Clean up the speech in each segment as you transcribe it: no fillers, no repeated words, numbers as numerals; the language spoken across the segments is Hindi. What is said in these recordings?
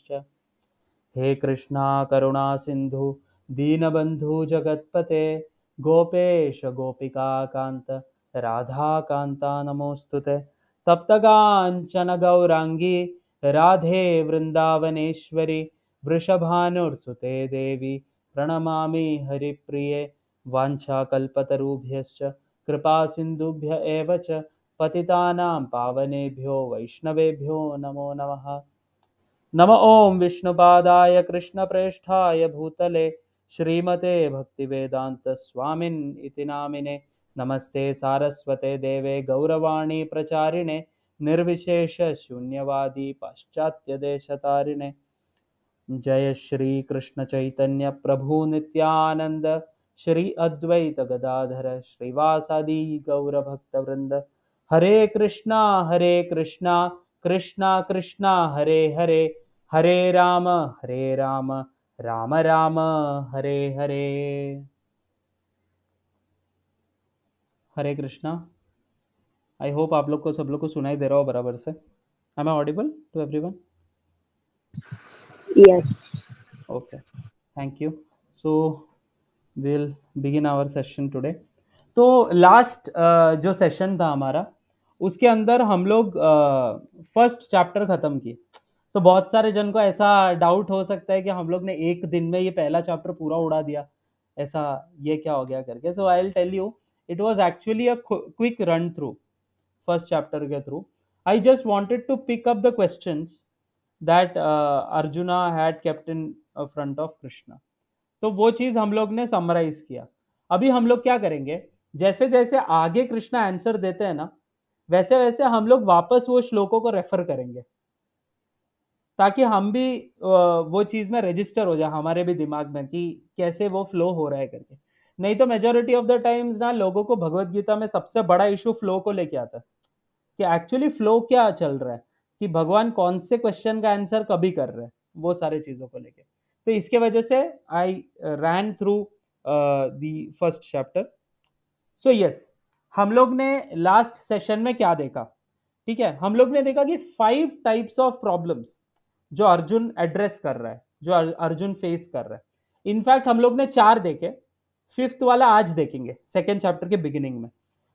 कृष्णाप्ययेहानिशः। हे कृष्णा करुणा सिंधु दीनबंधु जगत्पते गोपेश गोपिका कांत राधा कांता नमोस्तुते। तप्तकांचन गौरांगी राधे वृंदावनेश्वरी वृषभानुसुते देवी प्रणमामि हरिप्रिये। वाञ्छाकल्पतरुभ्यश्च कृपा सिन्धुभ्य एव च पतितानां पावनेभ्यो वैष्णवेभ्यो नमो नमः। नम ओं विष्णुपादाय कृष्णप्रेष्ठाय भूतले श्रीमते भक्तिवेदांत स्वामिन इति नामिने। नमस्ते सारस्वते देवे गौरवाणी प्रचारिणे निर्विशेष शून्यवादी पाश्चात्य देशतारिणे। जय श्री कृष्ण चैतन्य प्रभु नित्यानंद श्री अद्वैत गदाधर श्रीवासादि गौर भक्तवृंद। हरे कृष्णा कृष्णा कृष्णा हरे हरे हरे राम राम राम हरे हरे। हरे कृष्णा। आई होप आप लोग को सब लोग को सुनाई दे रहा हो बराबर से। Am I audible to everyone? Yes. Okay, thank you. So we'll begin our session today. तो लास्ट जो सेशन था हमारा उसके अंदर हम लोग फर्स्ट चैप्टर खत्म किए। तो बहुत सारे जन को ऐसा डाउट हो सकता है कि हम लोग ने एक दिन में ये पहला चैप्टर पूरा उड़ा दिया, ऐसा ये क्या हो गया करके। So I will tell you it was actually a quick run through first chapter के through. I just wanted to pick up the questions that Arjuna had kept in front of Krishna. तो वो चीज हम लोग ने समराइज किया। अभी हम लोग क्या करेंगे, जैसे जैसे आगे कृष्णा आंसर देते हैं ना, वैसे वैसे हम लोग वापस वो श्लोकों को रेफर करेंगे ताकि हम भी वो चीज में रजिस्टर हो जाए हमारे भी दिमाग में कि कैसे वो फ्लो हो रहा है करके। नहीं तो मेजोरिटी ऑफ द टाइम्स ना लोगों को भगवत गीता में सबसे बड़ा इशू फ्लो को लेके आता है कि एक्चुअली फ्लो क्या चल रहा है, कि भगवान कौन से क्वेश्चन का आंसर कभी कर रहे हैं, वो सारे चीजों को लेके। तो इसके वजह से I ran through the first chapter. So yes, हम लोग ने लास्ट सेशन में क्या देखा, ठीक है, हम लोग ने देखा कि 5 टाइप्स ऑफ प्रॉब्लम्स जो अर्जुन एड्रेस कर रहा है, जो अर्जुन फेस कर रहा है। इनफैक्ट हम लोग ने 4 देखे, 5th वाला आज देखेंगे सेकेंड चैप्टर के बिगिनिंग में।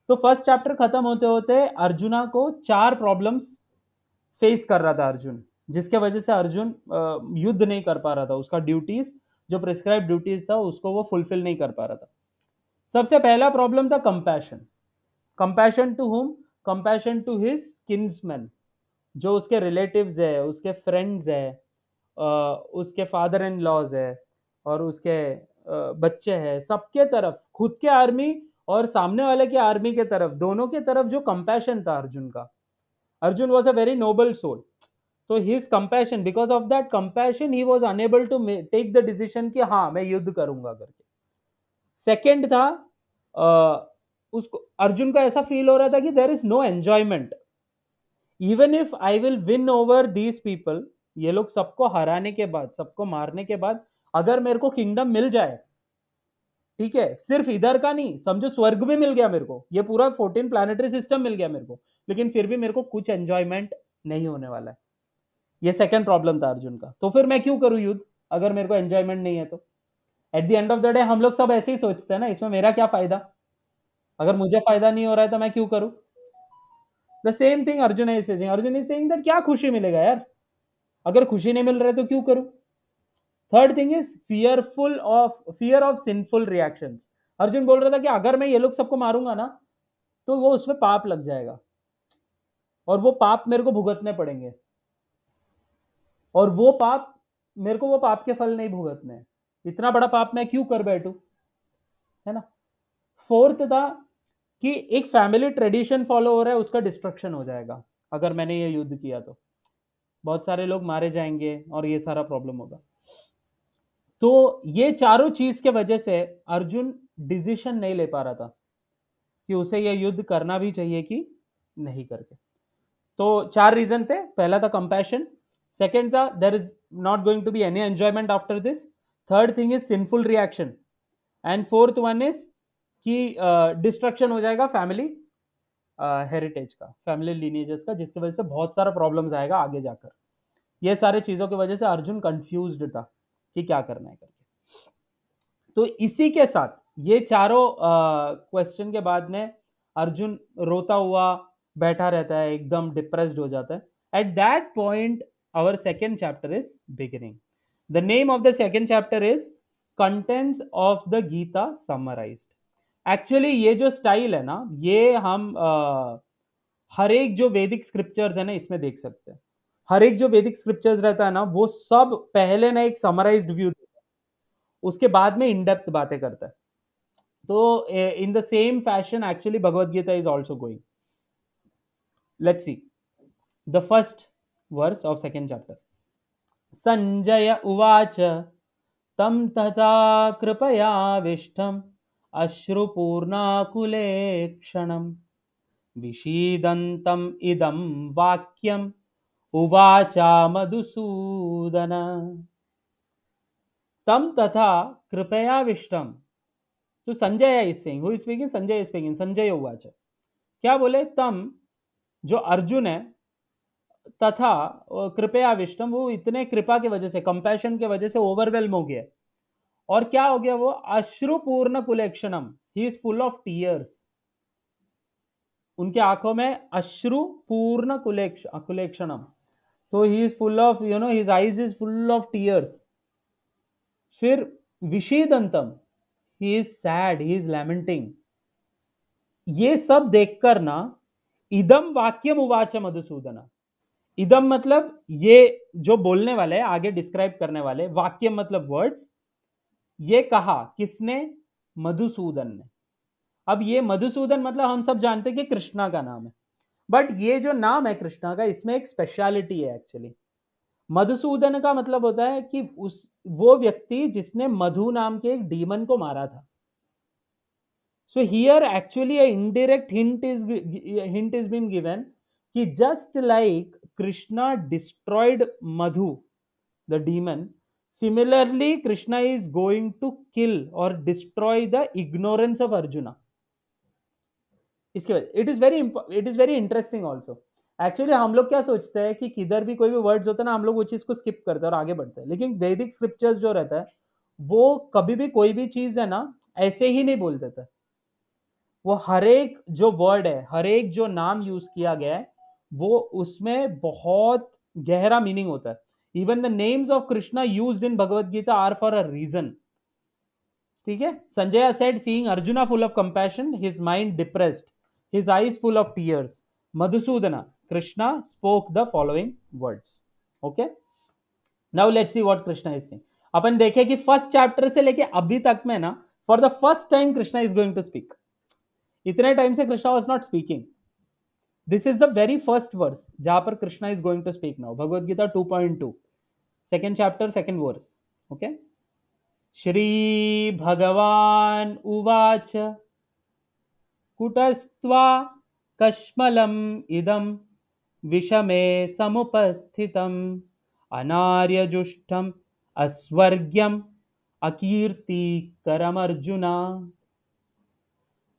तो फर्स्ट चैप्टर खत्म होते होते अर्जुना को 4 प्रॉब्लम्स फेस कर रहा था अर्जुन, जिसके वजह से अर्जुन युद्ध नहीं कर पा रहा था, उसका ड्यूटीज जो प्रिस्क्राइब ड्यूटीज था उसको वो फुलफिल नहीं कर पा रहा था। सबसे पहला प्रॉब्लम था compassion. Compassion to whom? Compassion to his kinsman, जो उसके रिलेटिव्स है, उसके फ्रेंड्स है, उसके फादर इन लॉज है और उसके बच्चे हैं, सबके तरफ, खुद के आर्मी और सामने वाले के आर्मी के तरफ, दोनों के तरफ जो कंपैशन था अर्जुन का। Arjun was a very noble soul. तो his compassion, because of that compassion ही was enable to take the decision कि हाँ मैं युद्ध करूंगा करके। सेकेंड था उसको, अर्जुन का ऐसा फील हो रहा था कि there is no enjoyment, even if I will win over these people, ये लोग सबको हराने के बाद, सबको मारने के बाद अगर मेरे को किंगडम मिल जाए, ठीक है, सिर्फ इधर का नहीं, समझो स्वर्ग भी मिल गया मेरे को, ये पूरा 14 प्लैनेटरी सिस्टम मिल गया मेरे को, लेकिन फिर भी मेरे को कुछ एंजॉयमेंट नहीं होने वाला है। ये सेकंड प्रॉब्लम था अर्जुन का। तो फिर मैं क्यों करूं युद्ध अगर मेरे को एंजॉयमेंट नहीं है तो? At the end of the day हम लोग सब ऐसे ही सोचते हैं ना, इसमें मेरा क्या फायदा, अगर मुझे फायदा नहीं हो रहा है तो मैं क्यों करूं? The same thing Arjun is facing. Arjun is saying that क्या खुशी मिलेगा यार, अगर खुशी नहीं मिल रहा है तो क्यों करूं? Third thing is fear of sinful reactions. Arjun बोल रहा था कि अगर मैं ये लोग सबको मारूंगा ना तो वो उसमें पाप लग जाएगा और वो पाप मेरे को भुगतने पड़ेंगे, और वो पाप, मेरे को वो पाप के फल नहीं भुगतने, इतना बड़ा पाप मैं क्यों कर बैठू, है ना। फोर्थ था कि एक फैमिली ट्रेडिशन फॉलो हो रहा है, उसका डिस्ट्रक्शन हो जाएगा अगर मैंने ये युद्ध किया तो, बहुत सारे लोग मारे जाएंगे और ये सारा प्रॉब्लम होगा। तो ये चारों चीज के वजह से अर्जुन डिसीजन नहीं ले पा रहा था कि उसे ये युद्ध करना भी चाहिए कि नहीं करके। तो 4 रीजन थे। पहला था कंपैशन, सेकंड था there is not going to be any enjoyment after this, third thing is sinful reaction, and fourth one is कि डिस्ट्रक्शन हो जाएगा फैमिली हेरिटेज का, फैमिली लीनेजेस का, जिसकी वजह से बहुत सारा प्रॉब्लम्स आएगा आगे जाकर। ये सारे चीजों की वजह से अर्जुन कंफ्यूज्ड था कि क्या करना है करके। तो इसी के साथ ये चारों क्वेश्चन के बाद में अर्जुन रोता हुआ बैठा रहता है, एकदम डिप्रेस्ड हो जाता है। At that point our second chapter is beginning. The name of the second chapter is contents of the Gita summarised. Actually ये जो स्टाइल है ना, ये हम हर एक जो वैदिक स्क्रिप्चर्स है ना इसमें देख सकते हैं। हर एक जो वैदिक स्क्रिप्चर्स रहता है ना, वो सब पहले ना एक समराइज्ड व्यू, उसके बाद में इन डेप्थ बातें करता है। तो in the same fashion actually Bhagavad Gita is also going. Let's see the first verse of second chapter. Sanjay उवाच तम तथा कृपयाविष्टम् अश्रुपूर्णाकुलेक्षणम् विषीदन्तम् इदं वाक्यम् उवाचा मधुसूदन। तम तथा कृपयाविष्टम्। तो Sanjay is saying, who is speaking? Sanjay is speaking. Sanjay उवाच, क्या बोले? तम जो अर्जुन है, तथा कृपयाविष्टम, वो इतने कृपा की वजह से, कंपैशन की वजह से ओवरवेल्म हो गया। और क्या हो गया वो? अश्रुपूर्ण कुलेक्षणम, he is full of tears. उनके आंखों में अश्रु पूर्ण कुलेक्षणम, तो he is full of, you know, his eyes is full of tears. फिर विषीदंतम, he is sad, he is lamenting. ये सब देखकर ना, इदम वाक्यम उवाच मधुसूदन। इदम मतलब ये जो बोलने वाले, आगे डिस्क्राइब करने वाले, वाक्यम मतलब वर्ड्स, ये कहा किसने? मधुसूदन ने। अब ये मधुसूदन मतलब हम सब जानते हैं कि कृष्णा का नाम है, बट ये जो नाम है कृष्णा का, इसमें एक स्पेशलिटी है एक्चुअली। मधुसूदन का मतलब होता है कि उस वो व्यक्ति जिसने मधु नाम के एक डीमन को मारा था। So here actually a indirect hint is being given कि just like Krishna destroyed Madhu, the demon, similarly Krishna is going to kill or destroy the ignorance of Arjuna. इसके वजह it is very interesting also. Actually हम लोग क्या सोचते हैं कि किधर भी कोई भी वर्ड्स होता है ना, हम लोग वो चीज को स्किप करते हैं और आगे बढ़ते हैं। लेकिन वैदिक स्क्रिप्चर्स जो रहता है, वो कभी भी कोई भी चीज है ना ऐसे ही नहीं बोल देता। वो हर एक जो वर्ड है, हर एक जो नाम यूज किया गया है, वो उसमें बहुत गहरा मीनिंग होता है। Even the names of Krishna used in Bhagavad Gita are for a reason. ठीक है। Sanjay said, seeing Arjuna full of compassion, his mind depressed, his eyes full of tears, Madhusudana, Krishna spoke the following words. Okay, now let's see what Krishna is saying. अपन देखें कि फर्स्ट चैप्टर से लेके अभी तक में ना, for the first time Krishna is going to speak. इतने टाइम से Krishna was not speaking. This is the very first verse जहां पर Krishna is going to speak now. Bhagavad Gita 2.2, second chapter, second verse. Okay, Shri Bhagavan उवाच कुटस्त्वा कश्मलम इदम विषमे समुपस्थितम अनार्यजुष्टम अस्वर्ग्यम अकीर्तिकरम arjuna.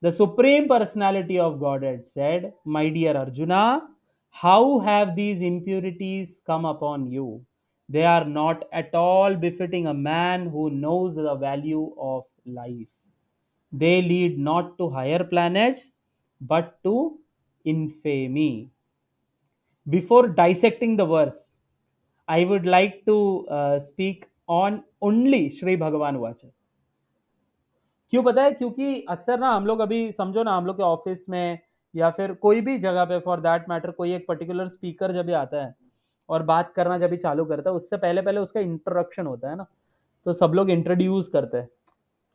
The Supreme Personality of Godhead said, my dear Arjuna, how have these impurities come upon you? They are not at all befitting a man who knows the value of life. They lead not to higher planets, but to infamy. Before dissecting the verse, I would like to speak on only Shri Bhagavan Vacha. क्यों पता है? क्योंकि अक्सर ना हम लोग, अभी समझो ना, हम लोग के ऑफिस में या फिर कोई भी जगह पे फॉर दैट मैटर, कोई एक पर्टिकुलर स्पीकर जब भी आता है और बात करना जब भी चालू करता है, उससे पहले पहले उसका इंट्रोडक्शन होता है ना। तो सब लोग इंट्रोड्यूस करते हैं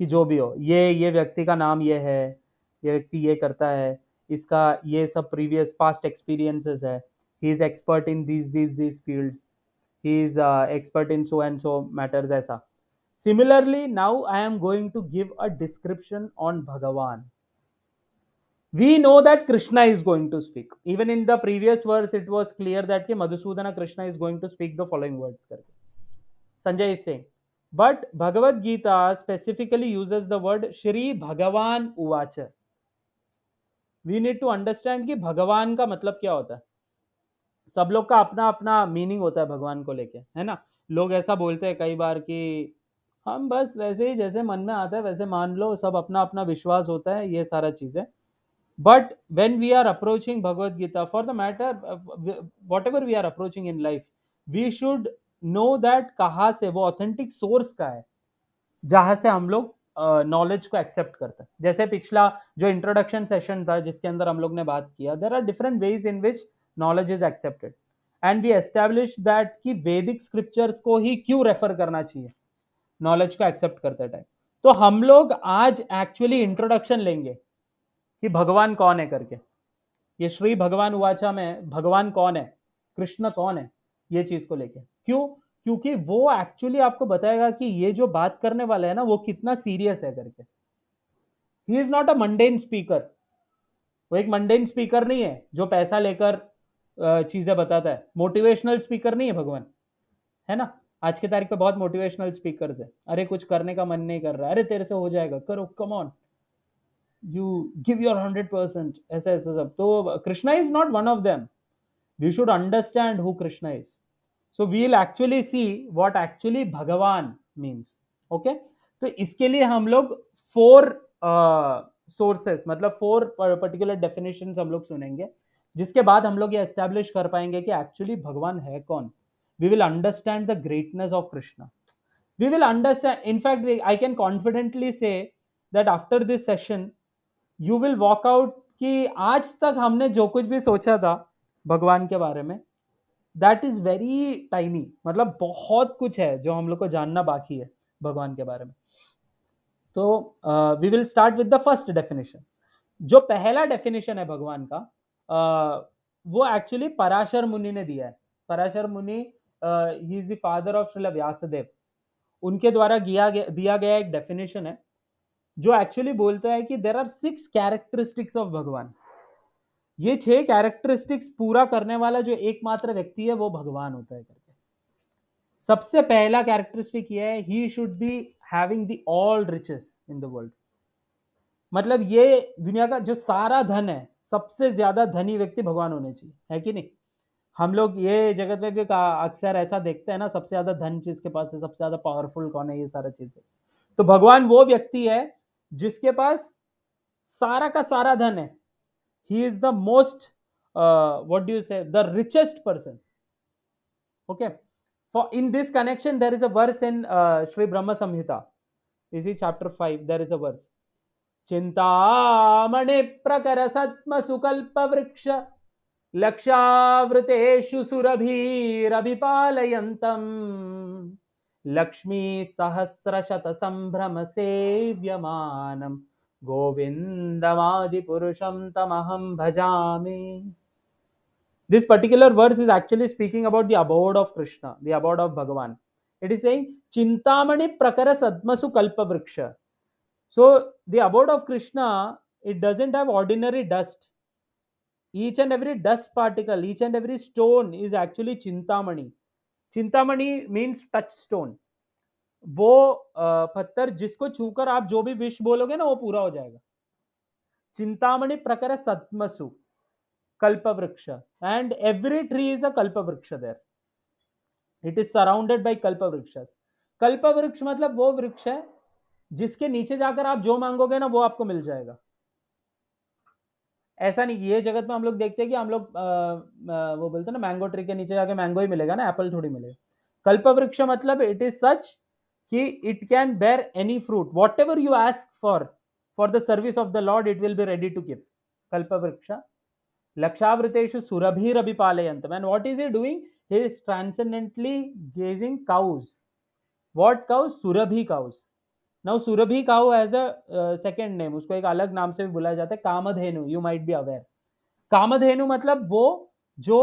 कि जो भी हो, ये व्यक्ति का नाम ये है, ये व्यक्ति ये करता है, इसका ये सब प्रीवियस पास्ट एक्सपीरियंसेस है, he is expert in these fields, he is expert in so and so matters, ऐसा। Similarly, now I am going to give a description on Bhagavan. We know that Krishna is going to speak. Even in the previous verse, it was clear that Madhusudana Krishna is going to speak the following words. Sanjay is saying, but Bhagavad Gita specifically uses the word Shri Bhagavan Uvacha. We need to understand कि भगवान का मतलब क्या होता है। सब लोग का अपना अपना मीनिंग होता है भगवान को लेके, है ना। लोग ऐसा बोलते हैं कई बार कि हम बस वैसे ही जैसे मन में आता है वैसे मान लो, सब अपना अपना विश्वास होता है, ये सारा चीजें। But when we are approaching Bhagavad Gita, for the matter whatever we are approaching in life, we should know that कहाँ से वो ऑथेंटिक सोर्स का है जहां से हम लोग नॉलेज को एक्सेप्ट करते हैं। जैसे पिछला जो इंट्रोडक्शन सेशन था जिसके अंदर हम लोग ने बात किया, there are different ways in which knowledge is accepted, and we establish that कि वैदिक स्क्रिप्चर्स को ही क्यों रेफर करना चाहिए नॉलेज को एक्सेप्ट करते टाइम। तो हम लोग आज एक्चुअली इंट्रोडक्शन लेंगे कि भगवान कौन है करके। ये श्री भगवान उवाचा में भगवान कौन है, कृष्ण कौन है, ये चीज को लेके क्यों, क्योंकि वो एक्चुअली आपको बताएगा कि ये जो बात करने वाला है ना वो कितना सीरियस है करके। ही is not a mundane speaker, वो एक मंडेन स्पीकर नहीं है जो पैसा लेकर चीजें बताता है। मोटिवेशनल स्पीकर नहीं है भगवान, है ना। आज के तारीख पे बहुत मोटिवेशनल स्पीकर्स है, अरे कुछ करने का मन नहीं कर रहा, अरे तेरे से हो जाएगा, करो, come on, you give your 100%, ऐसा ऐसा सब। तो Krishna is not one of them. We should understand who Krishna is, so we will actually see what actually Bhagavan means. Okay, तो इसके लिए हम लोग 4 सोर्सेस, मतलब 4 पर्टिकुलर डेफिनेशन हम लोग सुनेंगे, जिसके बाद हम लोग ये एस्टेब्लिश कर पाएंगे कि एक्चुअली भगवान है कौन। We will understand the greatness of Krishna, we will understand, in fact I can confidently say that after this session you will walk out कि आज तक हमने जो कुछ भी सोचा था भगवान के बारे में, दैट इज वेरी टाइनी, मतलब बहुत कुछ है जो हम लोग को जानना बाकी है भगवान के बारे में। तो we will start with the first definition. जो पहला डेफिनेशन है भगवान का, वो एक्चुअली पराशर मुनि ने दिया है। पराशर मुनि he is the father of Srila Vyasadeva, उनके द्वारा दिया गया एक डेफिनेशन है जो एक्चुअली बोलता है कि there are 6 characteristics of Bhagavan. ये 6 कैरेक्टरिस्टिक्स पूरा करने वाला जो एकमात्र व्यक्ति है वो भगवान होता है करके। सबसे पहला कैरेक्टरिस्टिक ये है, he should be having the all riches in the world. मतलब ये दुनिया का जो सारा धन है, सबसे ज्यादा धनी व्यक्ति भगवान होने चाहिए, है कि नहीं। हम लोग ये जगत में भी अक्सर ऐसा देखते हैं ना, सबसे ज्यादा धन जिसके पास है, सबसे ज्यादा पावरफुल कौन है, ये सारा चीजें। तो भगवान वो व्यक्ति है जिसके पास सारा का सारा धन है। he is the most what do you say, the richest person. Okay, for in this connection there is a verse in Shri Brahma Samhita, is it chapter 5, there is a verse, Chintamani प्रकर सत्म सुकल्प वृक्ष लक्षावृतेषु सुरभिरभिपालयन्तम् लक्ष्मी सहस्रशत संभ्रम सेव्यमानम् गोविंदमादिपुरुषं तमहं भजामि। This particular verse is actually speaking about the abode of Krishna, the abode of Bhagavan. It is saying Chintamani Prakara Sadmasu Kalpa Vriksha. So the abode of Krishna, it doesn't have ordinary dust. Each and every dust particle, each and every stone is actually Chintamani. Chintamani means touchstone. वो पत्थर जिसको छूकर आप जो भी विश बोलोगे ना वो पूरा हो जाएगा। चिंतामणि प्रकर सत्मसु kalpavriksha, and every tree is a kalpavriksha there. It is surrounded by kalpavrikshas. कल्पवृक्ष मतलब वो वृक्ष है जिसके नीचे जाकर आप जो मांगोगे ना वो आपको मिल जाएगा। ऐसा नहीं, ये जगत में हम लोग देखते हैं कि हम लोग वो बोलते हैं ना, मैंगो ट्री के नीचे जाके मैंगो ही मिलेगा ना, एप्पल थोड़ी मिलेगा। कल्पवृक्ष मतलब इट इज सच कि it can bear any fruit, whatever you ask for the service of the lord it will be ready to give. कल्पवृक्ष Lakshavriteshu surabhirabhipalayantam. And what is he doing? He is transcendently gazing cows. What cows? Surabhi cows. Now Surabhi cow has a second name. उसको एक अलग नाम से भी बुलाया जाता है, Kamdhenu. You might be aware. Kamdhenu मतलब वो जो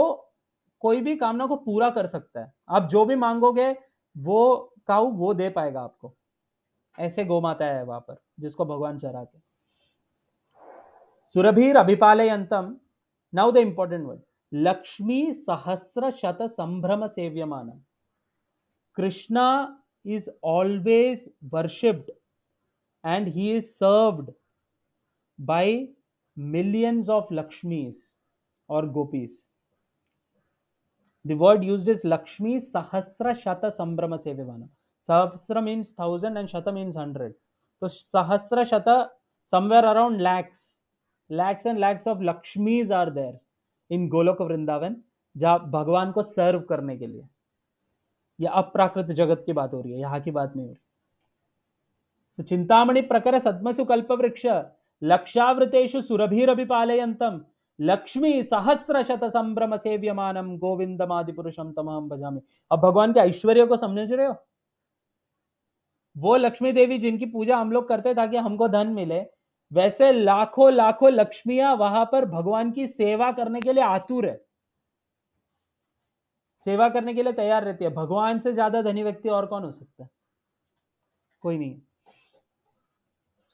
कोई भी कामना को पूरा कर सकता है। आप जो भी मांगोगे वो काऊ वो दे पाएगा आपको। ऐसे गौ माता है वहां पर जिसको भगवान चराते। सुरभीर अभिपालयंतम. Now the important word, Lakshmi Sahasra Shata Sambhrama Sevyamana. Krishna is always worshipped and he is served by millions of Lakshmis or Gopis. The word used is Lakshmi Sahasra Shata Sambrama Sevivana. Sahasra means 1000 and Shata means 100. So Sahasra Shata, somewhere around lakhs and lakhs of Lakshmis are there in Golok Vrindavan, जहाँ भगवान को सर्व करने के लिए. ये अप्राकृत जगत की बात हो रही है, यहाँ की बात नहीं हो रही. So चिंतामणि प्रकर सद्मसु कल्पवृक्ष लक्षावृतेषु सुरभिरभिपालयन्तम लक्ष्मी सहस्र शत संभ्रम सेव्यमानम गोविंदमादि पुरुषम तमहम भजामि. अब भगवान के ऐश्वर्य को समझ रहे हो? वो लक्ष्मी देवी जिनकी पूजा हम लोग करते ताकि हमको धन मिले, वैसे लाखों लाखों लक्ष्मियां वहां पर भगवान की सेवा करने के लिए आतुर है, सेवा करने के लिए तैयार रहती है. भगवान से ज्यादा धनी व्यक्ति और कौन हो सकता है? कोई नहीं.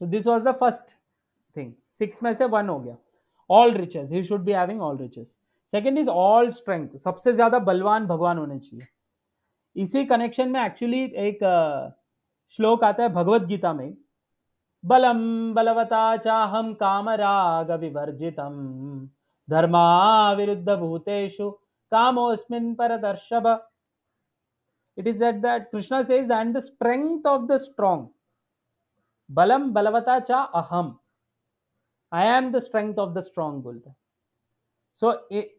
So this was the first thing. 6 में से 1 हो गया. All riches. He should be having all riches. Second is all strength. सबसे ज्यादा बलवान भगवान होने चाहिए. इसी कनेक्शन में एक्चुअली एक श्लोक आता है भगवत गीता में. बलम बलवता चाहम कामराग विवर्जितम धर्मा विरुद्ध भूतेषु कामोस्मिन् परदर्शभ. It is said that Krishna says that the strength of the strong. बलम बलवता चा अहम, I am the strength of the strong बोलते हैं. सो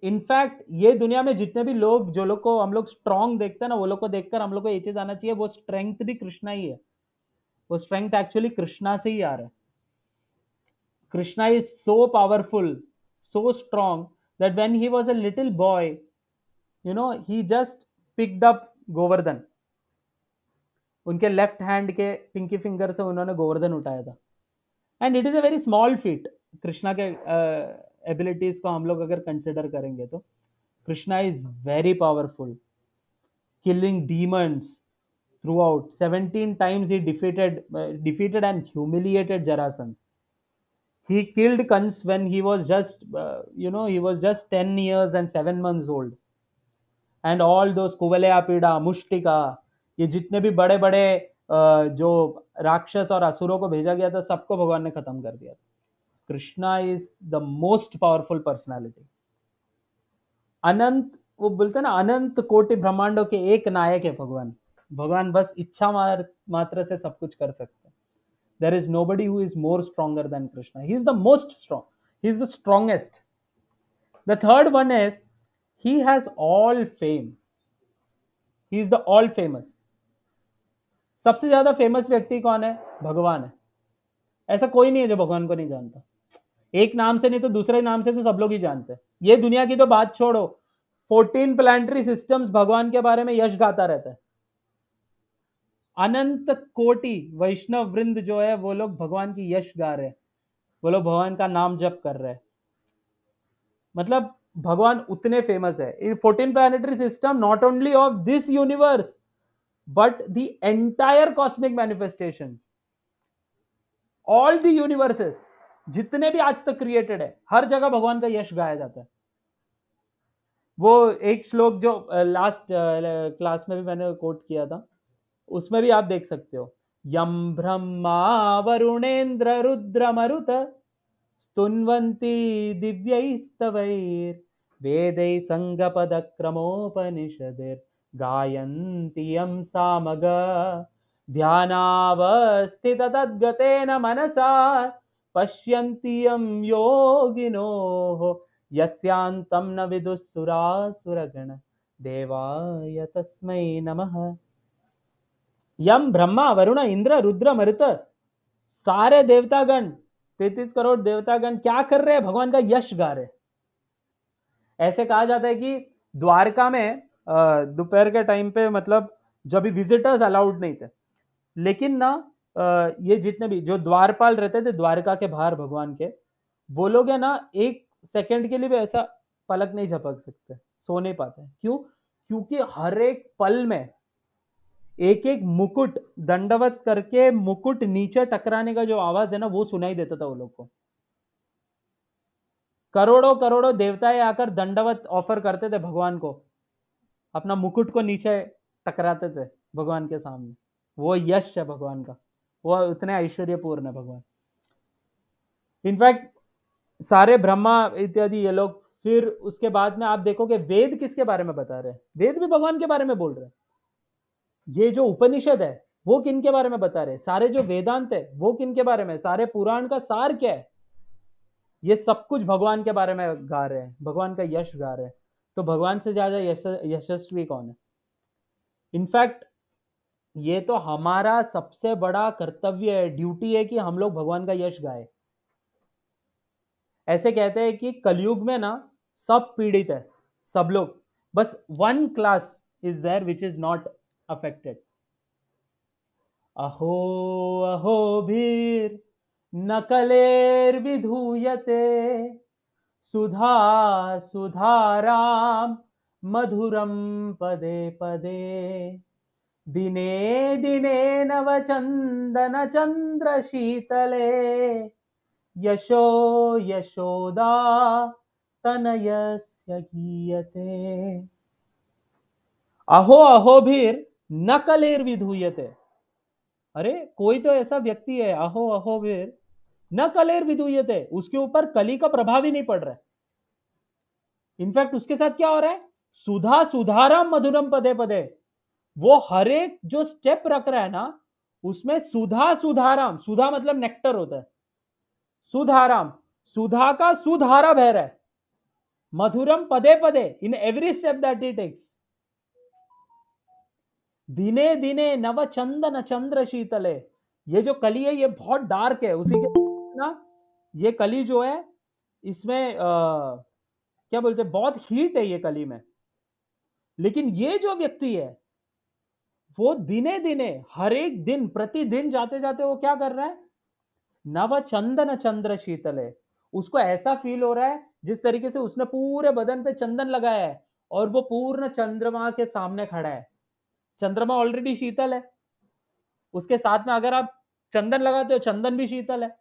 इनफैक्ट ये दुनिया में जितने भी लोग, जो लोग को हम लोग स्ट्रॉन्ग देखते हैं ना, वो लोग को देखकर हम लोग को ये चीज आना चाहिए, वो स्ट्रेंथ भी कृष्णा ही है. वो स्ट्रेंथ एक्चुअली कृष्णा से ही आ रहा है. Krishna is so powerful, so strong that when he was a little boy, you know, he just picked up Govardhan. उनके लेफ्ट हैंड के पिंकी फिंगर से उन्होंने गोवर्धन उठाया था. And it is a very small feet. Krishna के एबिलिटीज को हम लोग अगर कंसिडर करेंगे तो Krishna is very powerful, killing demons throughout. 17 times he defeated and humiliated Jarasandh. He killed Kans when he was just he was just 10 years and 7 months old. And all those Kuvalayapida, Mushtika, ये जितने भी बड़े बड़े जो राक्षस और असुरों को भेजा गया था, सबको भगवान ने खत्म कर दिया. Krishna is the most powerful personality. अनंत, वो बोलते हैं ना, अनंत कोटि ब्रह्मांडों के एक नायक है भगवान. भगवान बस इच्छा मात्र से सब कुछ कर सकते हैं. There is nobody who is more stronger than Krishna. He is the most strong. He is the strongest. The third one is he has all fame. He is the all famous. सबसे ज्यादा फेमस व्यक्ति कौन है? भगवान है. ऐसा कोई नहीं है जो भगवान को नहीं जानता. एक नाम से नहीं तो दूसरे नाम से तो सब लोग ही जानते हैं. ये दुनिया की तो बात छोड़ो, 14 प्लानिटरी सिस्टम्स भगवान के बारे में यश गाता रहता है. अनंत कोटि वैष्णव वृंद जो है, वो लोग भगवान की यश गा रहे हैं, वो लोग भगवान का नाम जप कर रहे हैं. मतलब भगवान उतने फेमस है. इन 14 planetary system not only of this universe but the entire cosmic manifestation, all the universes जितने भी आज तक क्रिएटेड है, हर जगह भगवान का यश गाया जाता है. वो एक श्लोक जो लास्ट क्लास में भी मैंने कोट किया था, उसमें भी आप देख सकते हो. यम ब्रह्मा वरुणेन्द्र रुद्र मरुत स्तुन्वन्ति दिव्यैस्तवैर् वेदै संगपद क्रमोपनिषदैर् गायन्ति यं सामग ध्यानावस्थित तद्गतेन मनसा पश्यन्ति यं योगिनो यस्यान्तं न विदुस्सुरासुरगण देवाय तस्मै नमः. यम ब्रह्मा वरुण इंद्र रुद्र मरुत, सारे देवतागण, 33 करोड़ देवतागण क्या कर रहे हैं? भगवान का यश गा रहे. ऐसे कहा जाता है कि द्वारका में दोपहर के टाइम पे, मतलब जब भी विजिटर्स अलाउड नहीं थे, लेकिन ना ये जितने भी जो द्वारपाल रहते थे द्वारका के बाहर भगवान के, वो लोग है ना, एक सेकंड के लिए भी ऐसा पलक नहीं झपक सकते, सो नहीं पाते. क्यों? क्योंकि हर एक पल में एक एक मुकुट दंडवत करके मुकुट नीचे टकराने का जो आवाज है ना, वो सुनाई देता था वो लोग को. करोड़ों करोड़ों देवताएं आकर दंडवत ऑफर करते थे भगवान को, अपना मुकुट को नीचे टकराते थे भगवान के सामने. वो यश है भगवान का, वो उतने ऐश्वर्यपूर्ण है भगवान. इनफैक्ट सारे ब्रह्मा इत्यादि ये लोग फिर उसके बाद में आप देखोगे वेद किसके बारे में बता रहे हैं, वेद भी भगवान के बारे में बोल रहे हैं। ये जो उपनिषद है वो किन के बारे में बता रहे हैं, सारे जो वेदांत है वो किन के बारे में, सारे पुराण का सार क्या है, ये सब कुछ भगवान के बारे में गा रहे हैं, भगवान का यश गा रहे हैं। तो भगवान से ज्यादा यशस्वी कौन है? इनफैक्ट ये तो हमारा सबसे बड़ा कर्तव्य है, ड्यूटी है कि हम लोग भगवान का यश गाए। ऐसे कहते हैं कि कलयुग में ना सब पीड़ित है, सब लोग, बस one class is there which is not affected. अहो अहो भीर न कलेर्विधूयते सुधा सुधाराम मधुरम पदे पदे दिने दिने नवचंदन चंद्र शीतले यशो यशोदा तनयस्य गीयते। अहो अहो भीर न कलेर्विधूयते। अरे कोई तो ऐसा व्यक्ति है, अहो अहो भीर न कलेर्विधूयते, उसके ऊपर कली का प्रभाव ही नहीं पड़ रहा है। इनफैक्ट उसके साथ क्या हो रहा है, सुधा सुधाराम मधुरम पदे पदे, वो हर एक जो स्टेप रख रहा है ना उसमें सुधा सुधाराम, सुधा मतलब नेक्टर होता है, सुधाराम सुधा का सुधारा बह रहा है, मधुरम पदे पदे in every step that he takes. दिने दिने नव चंदन चंद्र शीतले, ये जो कली है ये बहुत डार्क है, उसी के ना ये कली जो है इसमें क्या बोलते हैं, बहुत हीट है ये कली में। लेकिन ये जो व्यक्ति है वो दिने दिने हर एक दिन प्रतिदिन जाते जाते वो क्या कर रहा है, नव चंदन चंद्र शीतले, उसको ऐसा फील हो रहा है जिस तरीके से उसने पूरे बदन पे चंदन लगाया है और वो पूर्ण चंद्रमा के सामने खड़ा है। चंद्रमा ऑलरेडी शीतल है, उसके साथ में अगर आप चंदन लगाते हो चंदन भी शीतल है।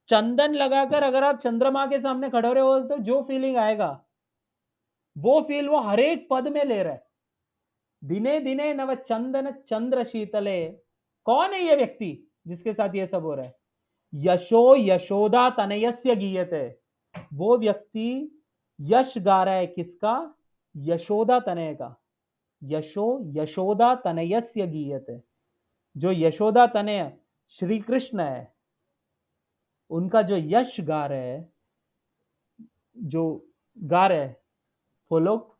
चंदन लगाकर अगर आप चंद्रमा के सामने खड़े हो तो जो फीलिंग आएगा वो फील वो हर एक पद में ले रहा है। दिने दिने नव चंदन चंद्र शीतले, कौन है ये व्यक्ति जिसके साथ ये सब हो रहा है? यशो यशोदा तनयस्य गीयते, वो व्यक्ति यश गा रहा है किसका, यशोदा तनय का। यशो यशोदा तनयस्य गीयते, जो यशोदा तनय श्री कृष्ण है उनका जो यश गा रहे हैं, जो गा रहे हैं वो लोग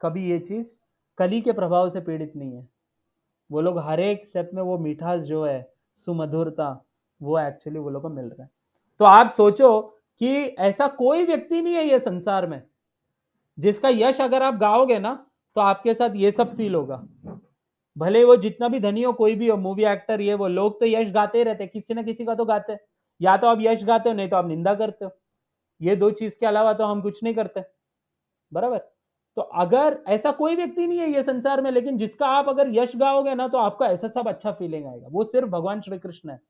कभी ये चीज कली के प्रभाव से पीड़ित नहीं है। वो लोग हर एक स्टेप में वो मिठास जो है, सुमधुरता, वो एक्चुअली वो लोग को मिल रहा है। तो आप सोचो कि ऐसा कोई व्यक्ति नहीं है ये संसार में जिसका यश अगर आप गाओगे ना तो आपके साथ ये सब फील होगा। भले वो जितना भी धनी हो, कोई भी हो, मूवी एक्टर, ये वो लोग तो यश गाते ही रहते, किसी ना किसी का तो गाते हैं। या तो आप यश गाते हो नहीं तो आप निंदा करते हो, ये दो चीज के अलावा तो हम कुछ नहीं करते, बराबर। तो अगर ऐसा कोई व्यक्ति नहीं है ये संसार में, लेकिन जिसका आप अगर यश गाओगे ना तो आपको ऐसा सब अच्छा फीलिंग आएगा, वो सिर्फ भगवान श्री कृष्ण है।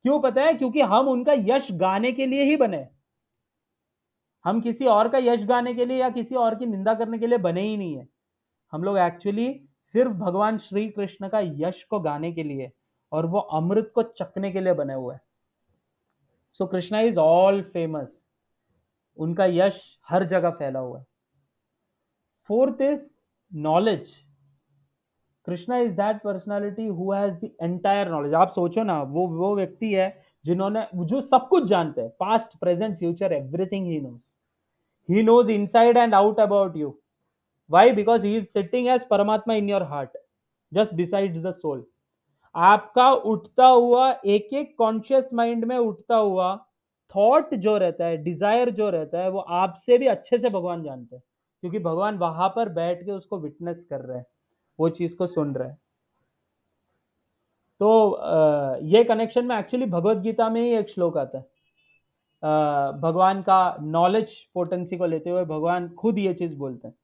क्यों पता है? क्योंकि हम उनका यश गाने के लिए ही बने, हम किसी और का यश गाने के लिए या किसी और की निंदा करने के लिए बने ही नहीं है। हम लोग एक्चुअली सिर्फ भगवान श्री कृष्ण का यश को गाने के लिए और वो अमृत को चखने के लिए बने हुए हैं। सो कृष्णा इज ऑल फेमस, उनका यश हर जगह फैला हुआ है। Fourth is knowledge. Krishna is that personality who has the entire knowledge. आप सोचो ना, वो व्यक्ति है जिन्होंने, जो सब कुछ जानते हैं, past present future everything he knows. He knows inside and out about you. Why? Because he is sitting as Paramatma in your heart, just besides the soul. आपका उठता हुआ एक एक कॉन्शियस माइंड में उठता हुआ थॉट जो रहता है, डिजायर जो रहता है, वो आपसे भी अच्छे से भगवान जानते हैं, क्योंकि भगवान वहां पर बैठ के उसको विटनेस कर रहे हैं, वो चीज को सुन रहे हैं। तो ये कनेक्शन में एक्चुअली भगवत गीता में ही एक श्लोक आता है, भगवान का नॉलेज पोटेंसी को लेते हुए भगवान खुद ये चीज बोलते हैं,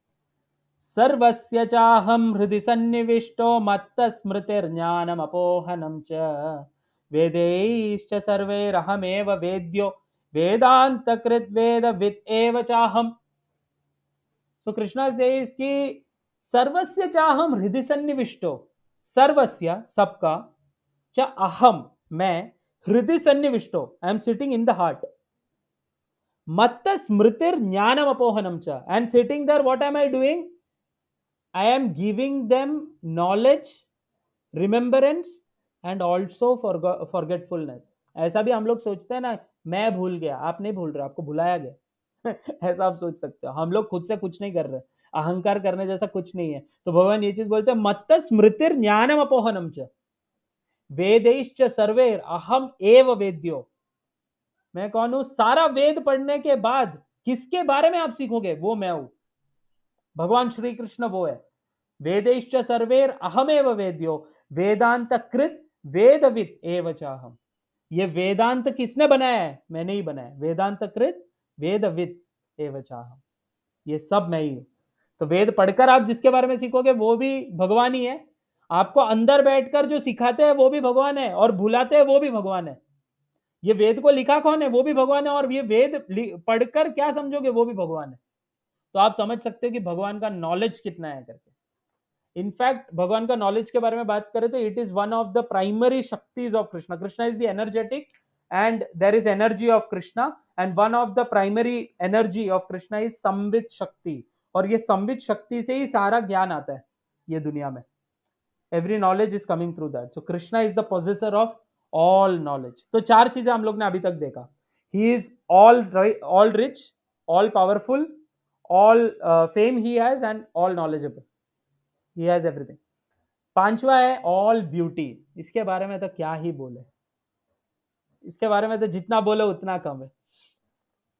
सर्वस्य चाहम हृदि सन्निविष्टो मत्त स्मृतिर्ज्ञानम अपोहनम च वेदैश्च सर्वैरहमेव वेद्यो वेदांतकृत वेदवित् एव चाहम। सो कृष्णा सेज कि सर्वस्य चाहम हृदि सन्निविष्टो, सर्वस्य सबका, च अहम मैं, हृदि सन्निविष्टो I am sitting in the heart, matta smritir jnanam apohanam cha. And sitting there, what am I doing? I am giving them knowledge, remembrance and also forgetfulness. ऐसा भी हम लोग सोचते हैं ना, मैं भूल गया, आप नहीं भूल रहे, आपको भुलाया गया। ऐसा आप सोच सकते हो। हम लोग खुद से कुछ नहीं कर रहे, अहंकार करने जैसा कुछ नहीं है। तो भगवान ये चीज बोलते हैं, मत्त स्मृतिर ज्ञानम अपोहनम च वेदैश्च सर्वैर अहम एव वेद्यो। मैं कौन हूं? सारा वेद पढ़ने के बाद किसके बारे में आप सीखोगे? वो मैं हूं, भगवान श्री कृष्ण वो है। वेदैश्च सर्वैर अहमेव वेद्यो वेदांत कृत वेदविद एव चाहम। ये वेदांत किसने बनाया है? मैंने ही बनाया। वेदांत कृत वेदविद एव चाहम, ये सब मैं ही हूं। तो वेद पढ़कर आप जिसके बारे में सीखोगे वो भी भगवान ही है। आपको अंदर बैठकर जो सिखाते हैं वो भी भगवान है, और भुलाते हैं वो भी भगवान है। ये वेद को लिखा कौन है? वो भी भगवान है। और ये वेद पढ़कर क्या समझोगे? वो भी भगवान है। तो आप समझ सकते हो कि भगवान का नॉलेज कितना है करके। इनफैक्ट भगवान का नॉलेज के बारे में बात करें तो it is one of the primary शक्तिज of Krishna. Krishna is the energetic and there is energy of Krishna, and one of the primary energy of Krishna is संवित शक्ति। और ये संवित शक्ति से ही सारा ज्ञान आता है ये दुनिया में। Every knowledge is coming through that. So Krishna is the possessor of all knowledge. तो चार चीजें हम लोग ने अभी तक देखा। He is all rich, all powerful, all fame he has, and all knowledgeable. He has everything. पांचवा है ऑल ब्यूटी। इसके बारे में तो क्या ही बोले, इसके बारे में तो जितना बोले उतना कम है।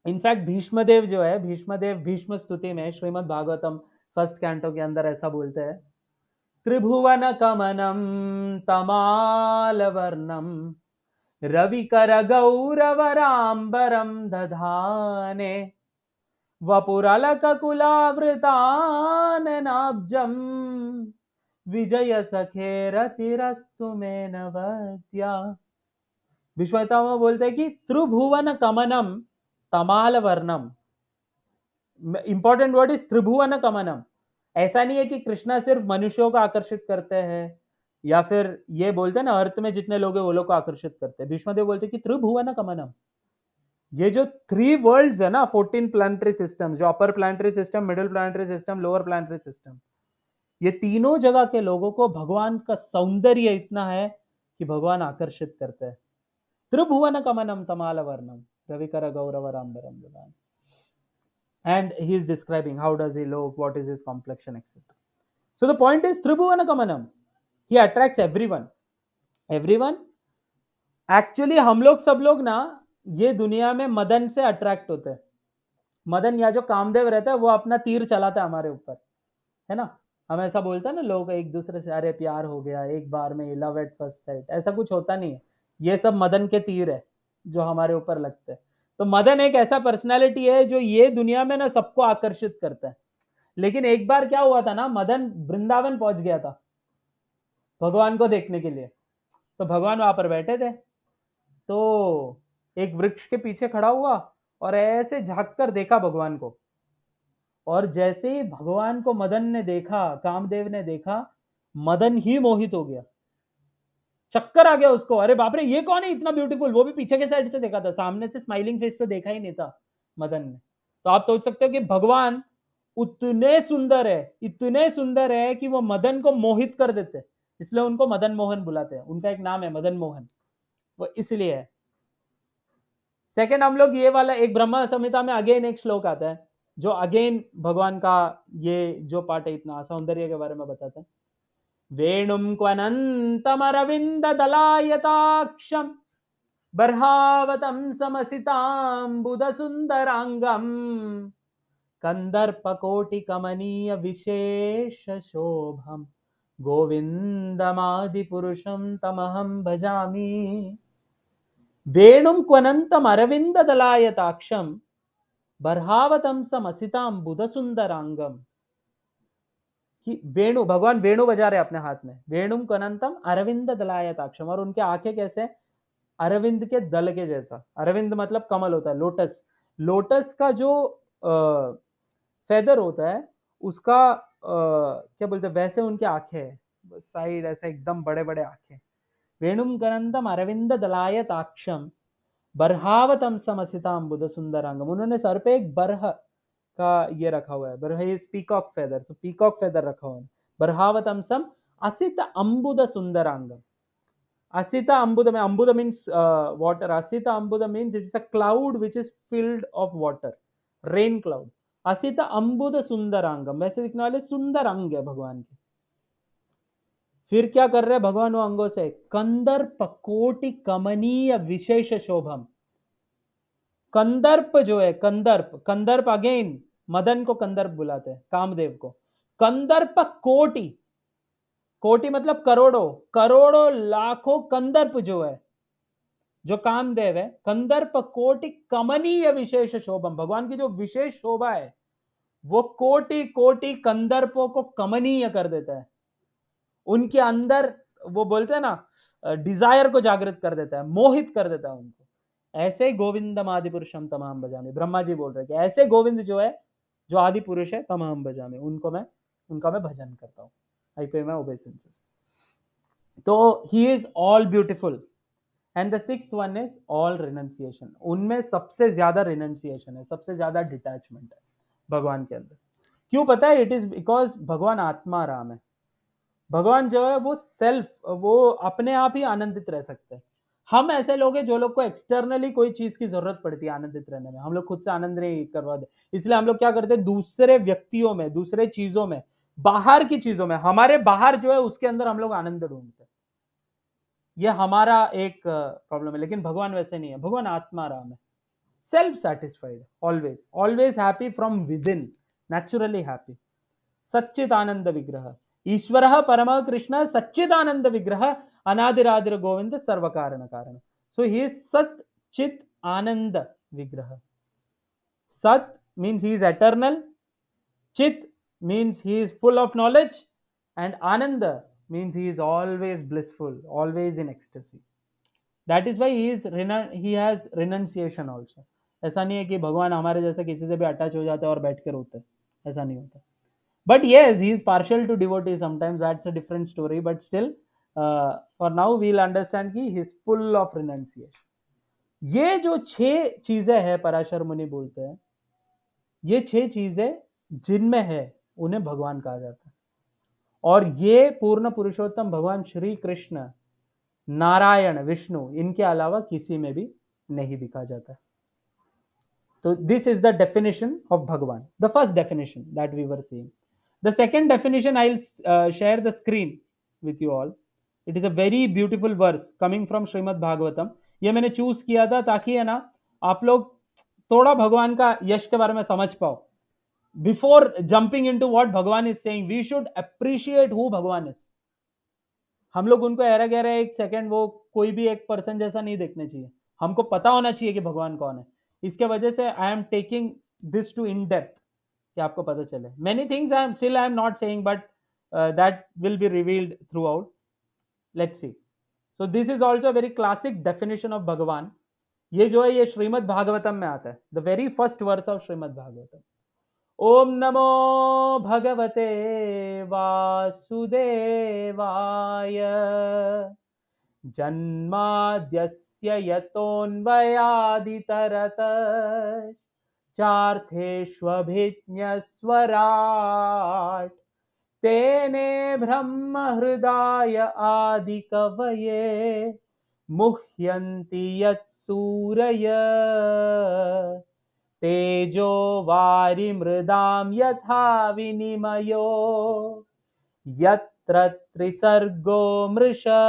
इनफैक्ट भीष्मदेव जो है, भीष्मदेव भीष्म स्तुति में श्रीमद् भागवतम फर्स्ट कैंटो के अंदर ऐसा बोलते हैं, त्रिभुवन कमनम तमाल वर्णम रविकर गौरवराम्बरम दधाने वपुरलक कुलावृताननाब्जम विजय सखेरतिरस्तु में नवद्या। विश्वता में बोलते हैं कि त्रिभुवन कमनम तमाल वर्णम। इंपॉर्टेंट वर्ड इज त्रिभुवन कमनम। ऐसा नहीं है कि कृष्णा सिर्फ मनुष्यों को आकर्षित करते हैं, या फिर ये बोलते हैं ना अर्थ में जितने लोग हैं वो लोग को आकर्षित करते हैं। भीष्मदेव बोलते हैं कि त्रिभुवन कमनम। ये जो 3 वर्ल्ड्स है ना, 14 प्लानिटरी सिस्टम, जो upper planetary system, middle planetary system, lower planetary system, ये तीनों जगह के लोगों को भगवान का सौंदर्य इतना है कि भगवान आकर्षित करते हैं। त्रिभुवन कमनम तमाल वर्णम Ravikar गौरवराम्बरम दधाने। And he is describing how does he look, what is his complexion, etc. So the point is Tribhuvana Kamanam. He attracts everyone. Everyone. Actually हम लोग सब लोग ना ये दुनिया में मदन से अट्रैक्ट होते हैं। मदन या जो कामदेव रहता है वो अपना तीर चलाता है हमारे ऊपर, है ना। हम ऐसा बोलते हैं ना लोग एक दूसरे से, अरे प्यार हो गया एक बार में, लव एट फर्स्ट साइट, ऐसा कुछ होता नहीं है। ये सब मदन के तीर है जो हमारे ऊपर लगते हैं। तो मदन एक ऐसा पर्सनालिटी है जो ये दुनिया में ना सबको आकर्षित करता है। लेकिन एक बार क्या हुआ था ना, मदन वृंदावन पहुंच गया था भगवान को देखने के लिए। तो भगवान वहां पर बैठे थे, तो एक वृक्ष के पीछे खड़ा हुआ और ऐसे झांक कर देखा भगवान को। और जैसे ही भगवान को मदन ने देखा, कामदेव ने देखा, मदन ही मोहित हो गया, चक्कर आ गया उसको। अरे बाप रे, ये कौन है इतना ब्यूटीफुल? वो भी पीछे के साइड से देखा था, सामने से स्माइलिंग फेस तो देखा ही नहीं था मदन ने। तो आप सोच सकते हो कि भगवान उतने सुंदर है, इतने सुंदर है कि वो मदन को मोहित कर देते, इसलिए उनको मदन मोहन बुलाते हैं। उनका एक नाम है मदन मोहन, वो इसलिए है। सेकंड हम लोग ये वाला एक ब्रह्मा संहिता में अगेन एक श्लोक आता है जो अगेन भगवान का ये जो पार्ट है इतना सौंदर्य के बारे में बताता है। वेणुम क्वनंतमरविंद दलायताक्षम बर्हावतं समसितांबुद सुंदरांगम कंदर्पकोटि कमनीय विशेष शोभम गोविंदमादि पुरुषम तमहं भजामि। वेणुम क्वनंतम अरविंद दलायताक्षम बर्हावतं समसितांबुद सुंदरांगम। कि वेणु, भगवान वेणु बजा रहे अपने हाथ में। वेणुम क्वनंतम अरविंद दलायताक्षम, और उनके आंखें कैसे? अरविंद के दल के जैसा। अरविंद मतलब कमल होता है, लोटस। लोटस का जो फेदर होता है उसका क्या बोलते हैं, वैसे उनकी आंखें है, साइड ऐसे एकदम बड़े बड़े आंखें। वेणुम करंदम अरविंद दलायताक्षम बरहावतम समसिता अम्बुद सुंदरांगम, उन्होंने सर पे एक बरह का ये रखा हुआ है, बरह is peacock feather, so peacock feather रखा हुआ है। बरहावतम सम Asit अम्बुद सुंदरांगम। Asita Ambuda, Ambuda means water. Asita Ambuda means it's a cloud which is filled of water, rain cloud. Asita Ambuda Sundarangam, वैसे दिखने वाले सुंदर अंग है भगवान के। फिर क्या कर रहे हैं भगवान वो अंगों से? कंदर्प कोटि कमनीय विशेष शोभम। कंदर्प जो है, कंदर्प, कंदर्प अगेन मदन को कंदर्प बुलाते हैं, कामदेव को। कंदर्प कोटि, कोटि मतलब करोड़ों, करोड़ों लाखों कंदर्प जो है, जो कामदेव है, कंदर्प कोटि कमनीय विशेष शोभम, भगवान की जो विशेष शोभा है वो कोटि कोटि कंदर्पों को कमनीय कर देता है। उनके अंदर वो बोलते हैं ना डिजायर को जागृत कर देता है, मोहित कर देता है उनको। ऐसे गोविंदम आदि पुरुषम तमाम बजामे, ब्रह्मा जी बोल रहे कि ऐसे गोविंद जो है, जो आदि पुरुष है, तमाम बजामे, उनका मैं भजन करता हूँ। आई पे मैं ओबेसेंसेस। तो he is all beautiful. And the sixth one is all renunciation. उनमें सबसे ज्यादा रिनंसिएशन है, सबसे ज्यादा डिटैचमेंट है भगवान के अंदर। क्यों पता है? इट इज बिकॉज भगवान आत्मा राम है। भगवान जो है वो सेल्फ, वो अपने आप ही आनंदित रह सकते हैं। हम ऐसे लोग हैं जो लोग को एक्सटर्नली कोई चीज की जरूरत पड़ती है आनंदित रहने में, हम लोग खुद से आनंद नहीं करवा दे। इसलिए हम लोग क्या करते हैं? दूसरे व्यक्तियों में, दूसरे चीजों में, बाहर की चीजों में, हमारे बाहर जो है उसके अंदर हम लोग आनंद ढूंढते हैं। ये हमारा एक प्रॉब्लम है। लेकिन भगवान वैसे नहीं है। भगवान आत्मा राम है, self satisfied, always always happy from within, naturally happy. सच्चिदानंद विग्रह ईश्वर परम कृष्ण, सच्चिदानंद विग्रह, अनादिरादिर गोविंद, सर्व कारण कारण। सो ही इज सत चित आनंद विग्रह। सत मीन्स ही इज एटर्नल, चित means he is full of knowledge, and ananda means he is always blissful, always in ecstasy. That is why he has renunciation also. ऐसा नहीं है कि भगवान हमारे जैसे किसी से भी अटैच हो जाते हैं और बैठ के रोते हैं, ऐसा नहीं होता। But yes, he is partial to devotees sometimes, that's a different story, but still for now we'll understand कि he is full of renunciation. ये जो 6 चीजें हैं पराशर मुनि बोलते हैं, ये 6 चीजें जिनमें है उन्हें भगवान कहा जाता है। और ये पूर्ण पुरुषोत्तम भगवान श्री कृष्ण, नारायण, विष्णु, इनके अलावा किसी में भी नहीं दिखा जाता। तो this is the definition of Bhagavan, the first definition that we were seeing. The second definition I will share the screen with you all. It is a very beautiful verse coming from Shrimad Bhagavatam. ये मैंने चूज किया था ताकि है ना आप लोग थोड़ा भगवान का यश के बारे में समझ पाओ। Before jumping into what Bhagwan is saying, we should appreciate who Bhagwan is. हम लोग उनको ऐरा गहरा एक सेकंड वो कोई भी एक पर्सन जैसा नहीं देखना चाहिए। हमको पता होना चाहिए कि भगवान कौन है। इसके वजह से I am taking this to in depth कि आपको पता चले। Many things I am not saying, but that will be revealed throughout. Let's see. So this is also very classic definition of Bhagavan. ये जो है ये श्रीमद् भागवतम में आता है, the very first verse of Shrimad Bhagavatam. ओम नमो भगवते वासुदेवाय, जन्माद्यस्य यतोऽन्वयादितरतश्चार्थेष्वभिज्ञस्वराट्, तेने ब्रह्म हृदय आदि कवये मुह्यन्ति यत्सूरय तेजो वारिमृदां यथा विनिमयो यत्र त्रिसर्गो मृषा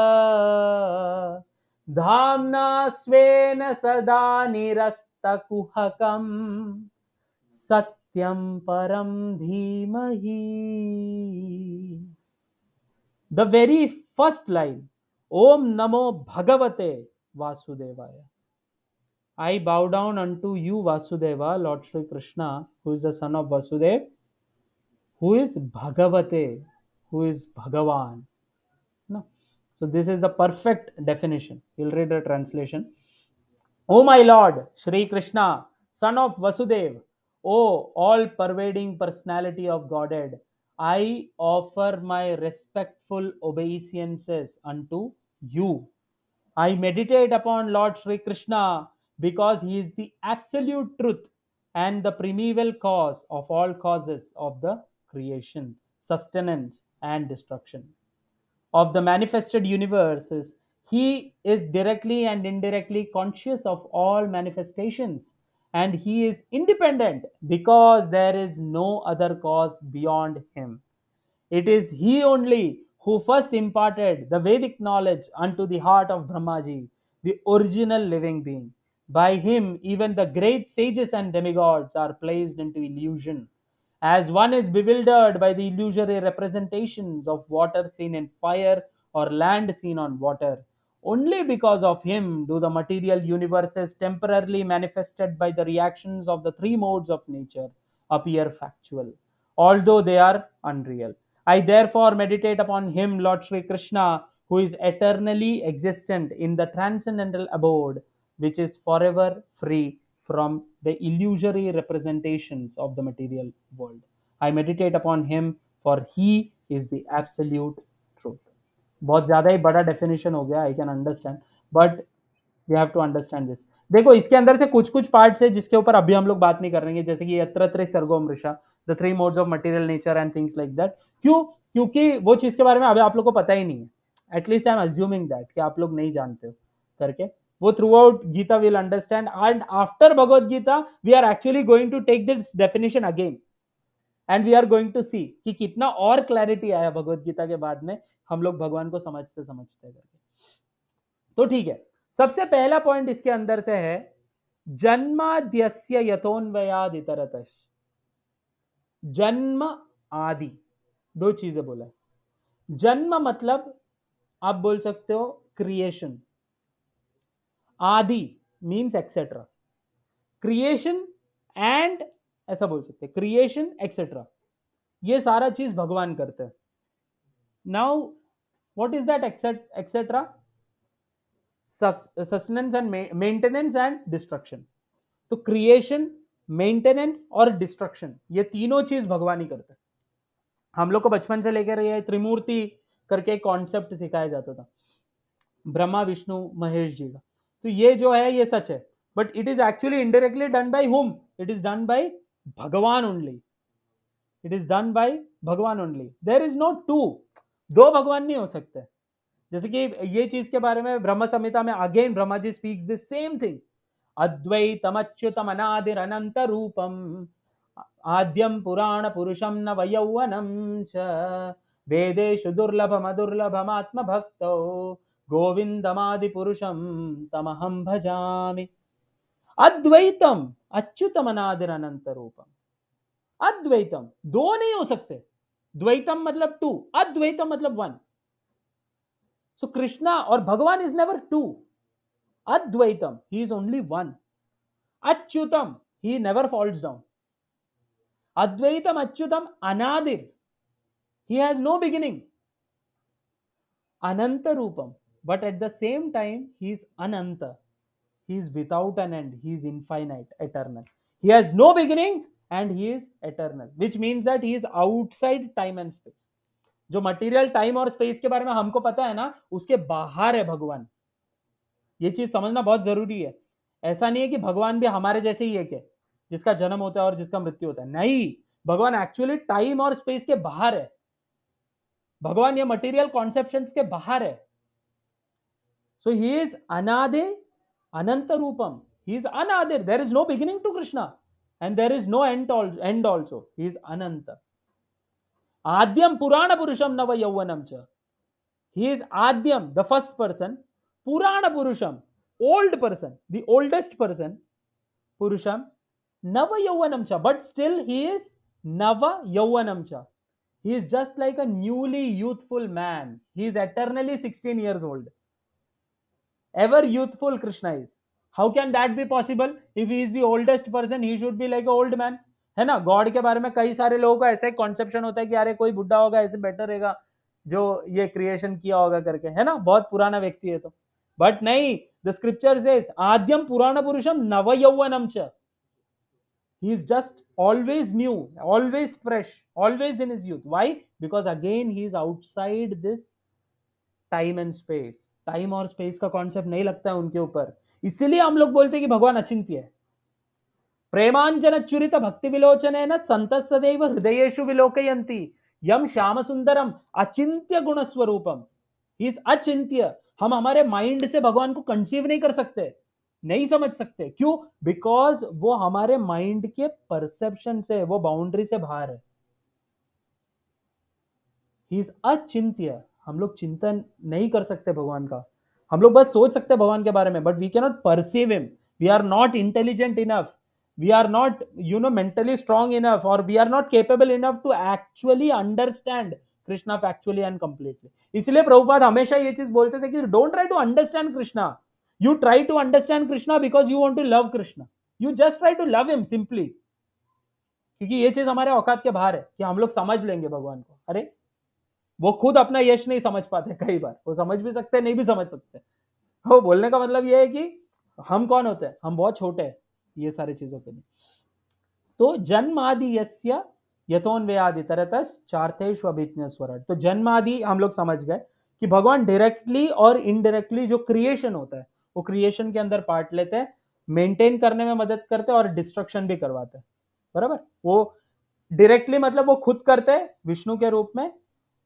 धाम्ना स्वेन सदा निरस्तकुहकं सत्यं परं धीमहि। The very first line, Om Namo Bhagavate Vasudevaya. I bow down unto you, Vasudeva, Lord Shri Krishna, who is the son of Vasudev, who is Bhagavate, who is Bhagavan. No? So this is the perfect definition. We'll read the translation. O my Lord, Shri Krishna, son of Vasudev, O all-pervading personality of Godhead, I offer my respectful obeisances unto you. I meditate upon Lord Shri Krishna, because he is the absolute truth and the primeval cause of all causes of the creation, sustenance, and destruction of the manifested universes. He is directly and indirectly conscious of all manifestations, and he is independent because there is no other cause beyond him. It is he only who first imparted the Vedic knowledge unto the heart of Brahmaji, the original living being. By him, even the great sages and demigods are placed into illusion. As one is bewildered by the illusory representations of water seen in fire or land seen on water, only because of him do the material universes temporarily manifested by the reactions of the three modes of nature appear factual, although they are unreal. I therefore meditate upon him, Lord Sri Krishna, who is eternally existent in the transcendental abode, which is forever free from the illusory representations of the material world. I meditate upon him, for he is the absolute truth. बहुत ज्यादा ही बड़ा डेफिनेशन हो गया, I can understand, but you have to understand this. देखो, इसके अंदर से कुछ कुछ पार्ट्स है जिसके ऊपर अभी हम लोग बात नहीं कर रहे हैं, जैसे कि यत्र त्रि सर्गो मृषा, the three modes of material nature and things like that. क्यों? क्योंकि वो चीज के बारे में अभी आप लोग को पता ही नहीं है. At least I am assuming that कि आप लोग नहीं जानते हो करके. वो throughout Gita will understand, and after Bhagavad Gita we are actually going to take this definition again, and we are going to see कि कितना और क्लैरिटी आया भगवद गीता के बाद में हम लोग भगवान को समझते समझते करके. तो ठीक है, सबसे पहला पॉइंट इसके अंदर से है जन्माद्यस्य यथोन्वयाद इतरतश. जन्म आदि, दो चीजें बोला है. जन्म मतलब आप बोल सकते हो क्रिएशन, आदि मीन्स एक्सेट्रा, क्रिएशन एंड ऐसा बोल सकते हैं, क्रिएशन एक्सेट्रा, ये सारा चीज भगवान करते हैं. Now what is that etcetera? Sustenance and maintenance and destruction. तो क्रिएशन, मेंटेनेंस और डिस्ट्रक्शन, ये तीनों चीज भगवान ही करते हैं. हम लोग को बचपन से लेकर ये त्रिमूर्ति करके एक कॉन्सेप्ट सिखाया जाता था, ब्रह्मा विष्णु महेश जी का. तो ये जो है ये सच है, but it is actually indirectly done by whom? It is done by Bhagavan only. It is done by Bhagavan only. There is no two. दो भगवान नहीं हो सकते. जैसे कि ये चीज के बारे में ब्रह्म संहिता में again Brahma ji speaks this same thing. अद्वैतम अच्युतम अनादिर अनंत रूपम आद्यम पुराण पुरुषम नव यौवनम च वेदेषु दुर्लभम अदुर्लभम आत्म भक्तो गोविंदमादि पुरुषम तमहम भजामि. अद्वैतम अच्युतम अनादिर अनंत रूपम. अद्वैतम, दो नहीं हो सकते. द्वैतम मतलब टू, अद्वैतम मतलब one. So Krishna or Bhagavan is never two. Advaitam, he is only one. Achyutam, he never falls down. Advaitam Achyutam Anadir, he has no beginning. Ananta Rupam, but at the same time he is Ananta. He is without an end. He is infinite, eternal. He has no beginning and he is eternal, which means that he is outside time and space. जो मटेरियल टाइम और स्पेस के बारे में हमको पता है ना, उसके बाहर है भगवान. ये चीज समझना बहुत जरूरी है. ऐसा नहीं है कि भगवान भी हमारे जैसे ही है क्या, जिसका जन्म होता है और जिसका मृत्यु होता है. नहीं, भगवान एक्चुअली टाइम और स्पेस के बाहर है. भगवान ये मटेरियल कॉन्सेप्शंस के बाहर है. सो ही इज अनादि अनंत रूपम. ही इज अनादिर. There is no beginning to Krishna and there is no end also. He is अनंत. आद्यम पुराण पुरुषम नव यौवनम च. ही इज आद्यम, द फर्स्ट पर्सन. पुराण पुरुषम, old person, the oldest person. Purusham Nava Yauvanam cha, but still he is Nava Yauvanam cha. He is just like a newly youthful man. He is eternally 16 years old. Ever youthful Krishna is. How can that be possible? If he is the oldest person, he should be like an old man. है ना. गॉड के बारे में कई सारे लोगों का ऐसा एक कॉन्सेप्शन होता है कि अरे कोई बुढ़ा होगा ऐसे बेटर रहेगा जो ये क्रिएशन किया होगा करके, है ना, बहुत पुराना व्यक्ति है तो. बट नहीं, द स्क्रिप्चर सेज आद्यम पुराण पुरुषम नव यौवनम च. He is just always new, always fresh, always in his youth. Why? Because again he is outside this time and space. Time और स्पेस का कॉन्सेप्ट नहीं लगता है उनके ऊपर. इसलिए हम लोग बोलते हैं कि भगवान अचिंत्य है। प्रेमांजन चुरित भक्ति विलोचन संत सदैव हृदयेषु विलोकयन्ति यम श्याम सुंदरम अचिंत्य गुण स्वरूपम। इस अचिंत्य, हम हमारे माइंड से भगवान को कंसीव नहीं कर सकते, नहीं समझ सकते। क्यों? बिकॉज वो हमारे माइंड के परसेप्शन से, वो बाउंड्री से बाहर है। ही इज अचिंत्य। हम लोग चिंतन नहीं कर सकते भगवान का, हम लोग बस सोच सकते हैं भगवान के बारे में, but we can not perceive him. We are not intelligent enough, we are not mentally strong enough, or we are not capable enough to actually understand Krishna factually and completely. इसलिए प्रभुपाद हमेशा ये चीज बोलते थे कि don't try to understand Krishna, you try to understand Krishna because you want to love Krishna, you just try to love him simply। क्योंकि ये चीज हमारे औकात के बाहर है कि हम लोग समझ लेंगे भगवान को। अरे वो खुद अपना यश नहीं समझ पाते, कई बार वो समझ भी सकते, नहीं भी समझ सकते। वो बोलने का मतलब ये है कि हम कौन होते हैं, हम बहुत छोटे हैं ये सारी चीजों के लिए। तो जन्मादि यस्य यथोन्वयादि तरतस चार्थेषु अभिज्ञ स्वराट। तो जन्मादि हम लोग समझ गए कि भगवान डायरेक्टली और इनडायरेक्टली जो क्रिएशन होता है वो क्रिएशन के अंदर पार्ट लेते हैं, मेंटेन करने में मदद करते हैं और डिस्ट्रक्शन भी करवाते हैं। बराबर? वो डायरेक्टली मतलब वो खुद करते हैं विष्णु के रूप में,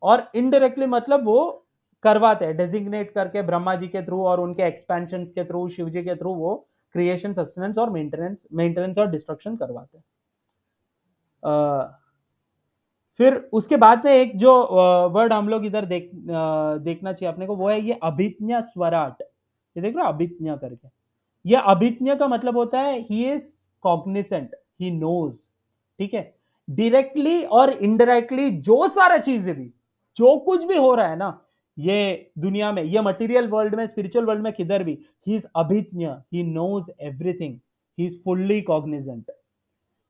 और इनडायरेक्टली मतलब वो करवाते हैं डेजिग्नेट करके ब्रह्मा जी के थ्रू और उनके एक्सपेंशन के थ्रू, शिव जी के थ्रू वो क्रिएशन, सस्टेनेंस और मेंटेनेंस और डिस्ट्रक्शन करवाते हैं। फिर उसके बाद में एक जो वर्ड हम लोग इधर देखना चाहिए अपने को, वो है ये अभिज्ञा स्वराट। ये देख रहे हो अभिज्ञा करके, ये अभिज्ञा का मतलब होता है he is cognizant, he knows. ठीक है? डायरेक्टली और इनडायरेक्टली जो सारा चीजें भी, जो कुछ भी हो रहा है ना ये दुनिया में, ये मटेरियल वर्ल्ड में, स्पिरिचुअल वर्ल्ड में, किधर भी, ही इज अभिज्ञ, he knows everything, he is fully cognizant.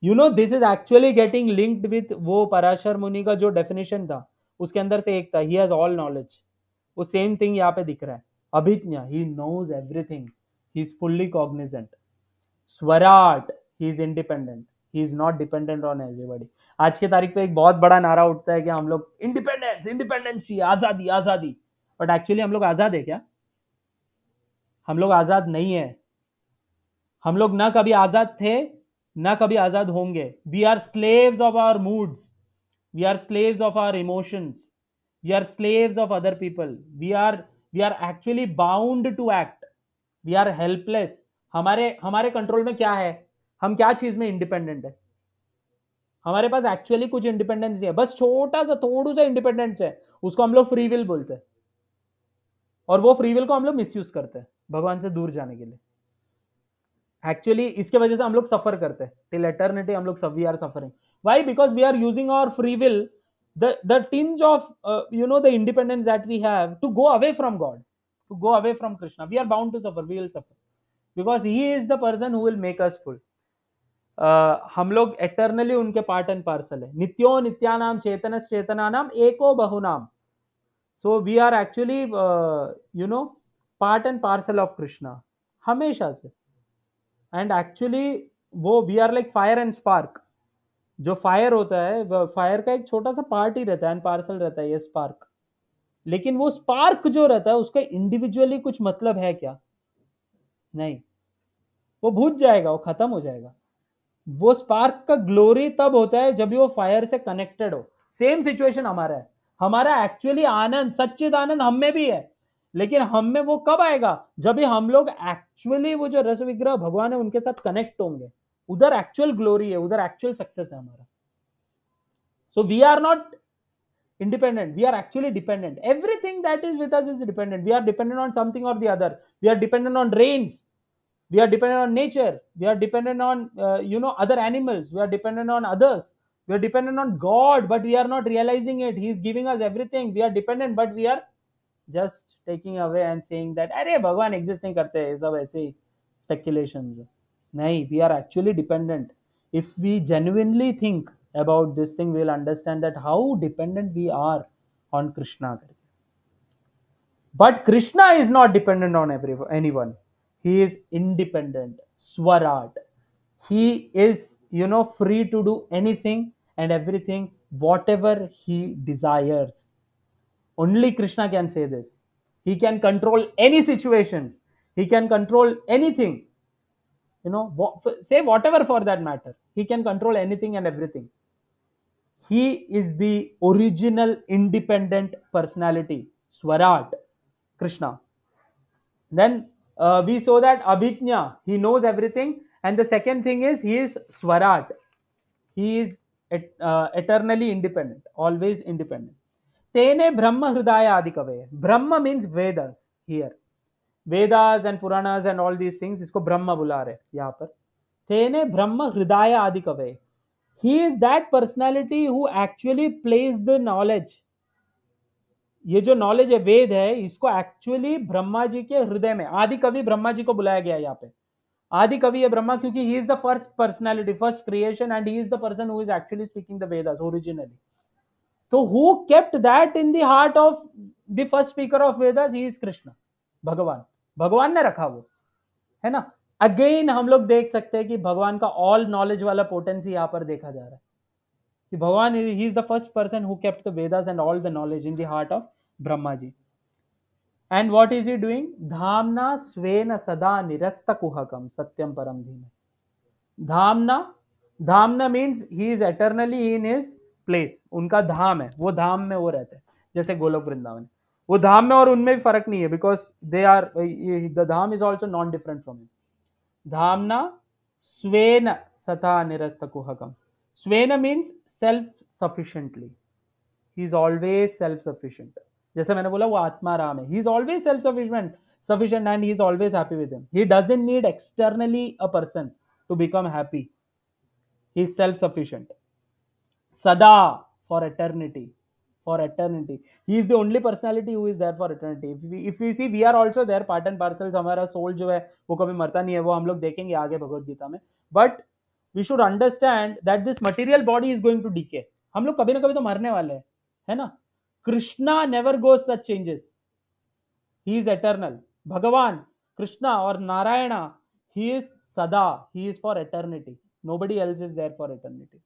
You know this is actually getting linked with वो पराशर मुनि का जो डेफिनेशन था, उसके अंदर से एक था ही हैज ऑल नॉलेज। वो सेम थिंग यहाँ पे दिख रहा है, अभिज्ञ, he knows everything, he is fully cognizant. स्वराट, he is independent, he is not dependent on everybody. आज की तारीख पे एक बहुत बड़ा नारा उठता है कि हम लोग इंडिपेंडेंस, इंडिपेंडेंस चाहिए, आजादी, आजादी। बट एक्चुअली हम लोग आजाद है क्या? हम लोग आजाद नहीं है। हम लोग ना कभी आजाद थे, ना कभी आजाद होंगे। We are slaves of our moods, we are slaves of our emotions, we are slaves of other people, we are actually bound to act, we are helpless. हमारे हमारे कंट्रोल में क्या है? हम क्या चीज में इंडिपेंडेंट है? हमारे पास एक्चुअली कुछ इंडिपेंडेंस नहीं है, बस छोटा सा थोड़ा सा इंडिपेंडेंस है, उसको हम लोग फ्री विल बोलते हैं। और वो फ्री विल को हम लोग मिसयूज करते हैं भगवान से दूर जाने के लिए। एक्चुअली इसके वजह से हम लोग सफर करते हैं टिल एटर्निटी, हम लोग we are suffering. Why? Because we are using our free will, the tinge of the independence that we have to go away from God, to go away from Krishna. We are bound to suffer, we will suffer because he is the person who will make us full. हम लोग एटर्नली उनके पार्ट एंड पार्सल है। नित्यो नित्यानाम चेतनस चेतनानाम एको बहुनाम। So we are actually part and parcel of Krishna हमेशा से। एंड एक्चुअली वो we are like fire and spark. जो फायर होता है, फायर का एक छोटा सा पार्ट ही रहता है एंड पार्सल रहता है ये स्पार्क। लेकिन वो स्पार्क जो रहता है उसका इंडिविजुअली कुछ मतलब है क्या? नहीं, वो बुझ जाएगा, वो खत्म हो जाएगा। वो स्पार्क का ग्लोरी तब होता है जब वो फायर से कनेक्टेड हो। सेम सिचुएशन हमारा है। हमारा एक्चुअली आनंद, सच्चिद आनंद हम में भी है, लेकिन हम में वो कब आएगा? जब भी हम लोग एक्चुअली वो जो रस विग्रह भगवान है उनके साथ कनेक्ट होंगे। उधर एक्चुअल ग्लोरी है, उधर एक्चुअल सक्सेस है हमारा। So we are not independent, we are actually dependent. Everything that is with us is dependent. We are dependent on something or the other. We are dependent on rains, we are dependent on nature, we are dependent on other animals, we are dependent on others, we are dependent on God, but we are not realizing it. He is giving us everything. We are dependent, but we are just taking away and saying that अरे भगवान exist नहीं करते, ये सब ऐसे speculations है। नहीं, we are actually dependent. If we genuinely think about this thing, we will understand that how dependent we are on Krishna. But Krishna is not dependent on anyone. He is independent, Swarat. He is free to do anything and everything whatever he desires. Only Krishna can say this. He can control any situations. he can control anything, say whatever for that matter, he can control anything and everything. He is the original independent personality, Swarat, Krishna. Then we saw that Abhijna, he knows everything. And the second thing is he is Swarat. He is eternally independent, always independent. Tene Brahma Hridaya Adikave. Brahma means Vedas here. Vedas and Puranas and all these things, इसको ब्रह्म बुला रहे यहाँ पर. Tene Brahma Hridaya Adikave. He is that personality who actually plays the knowledge. ये जो नॉलेज है, वेद है, इसको एक्चुअली ब्रह्मा जी के हृदय में, आदि कवि ब्रह्मा जी को बुलाया गया यहाँ पे. आदि कवि है ब्रह्मा, क्योंकि he is the first personality, first creation, and he is the person who is actually speaking the Vedas originally. तो who kept that in the heart of the first speaker of Vedas? He is Krishna, Bhagavan. भगवान ने रखा वो, है ना. अगेन हम लोग देख सकते हैं कि भगवान का ऑल नॉलेज वाला पोटेंसी यहाँ पर देखा जा रहा है कि भगवान, he is the first person who kept the Vedas and all the knowledge in the heart of Brahma ji. And what is he doing? Dhamna svena sada nirasta kuhakam satyam param dhime. Dhamna means he is eternally in his place. उनका धाम है, वो धाम में वो रहते हैं, जैसे गोलोक वृंदावन. वो धाम में और उनमें भी फर्क नहीं है, because they are, the Dham is also non different from him. Dhamna svena sada nirasta kuhakam. Svena means self sufficiently. He is always self sufficient. जैसे मैंने बोला वो आत्मा राम है. He is always self sufficient and he is always happy with him. He doesn't need externally a person to become happy. He is self sufficient. सदा, for eternity. He is the only personality who is there for eternity. If we see, we are also there, part and parcel. हमारा सोल जो है वो कभी मरता नहीं है, वो हम लोग देखेंगे आगे भगवद गीता में. But we should understand that this material body is going to decay. हम लोग कभी ना कभी तो मरने वाले हैं, है ना. Krishna never goes such changes. He is eternal. Bhagavan, Krishna or Narayana, he is sada. He is for eternity. Nobody else is there for eternity.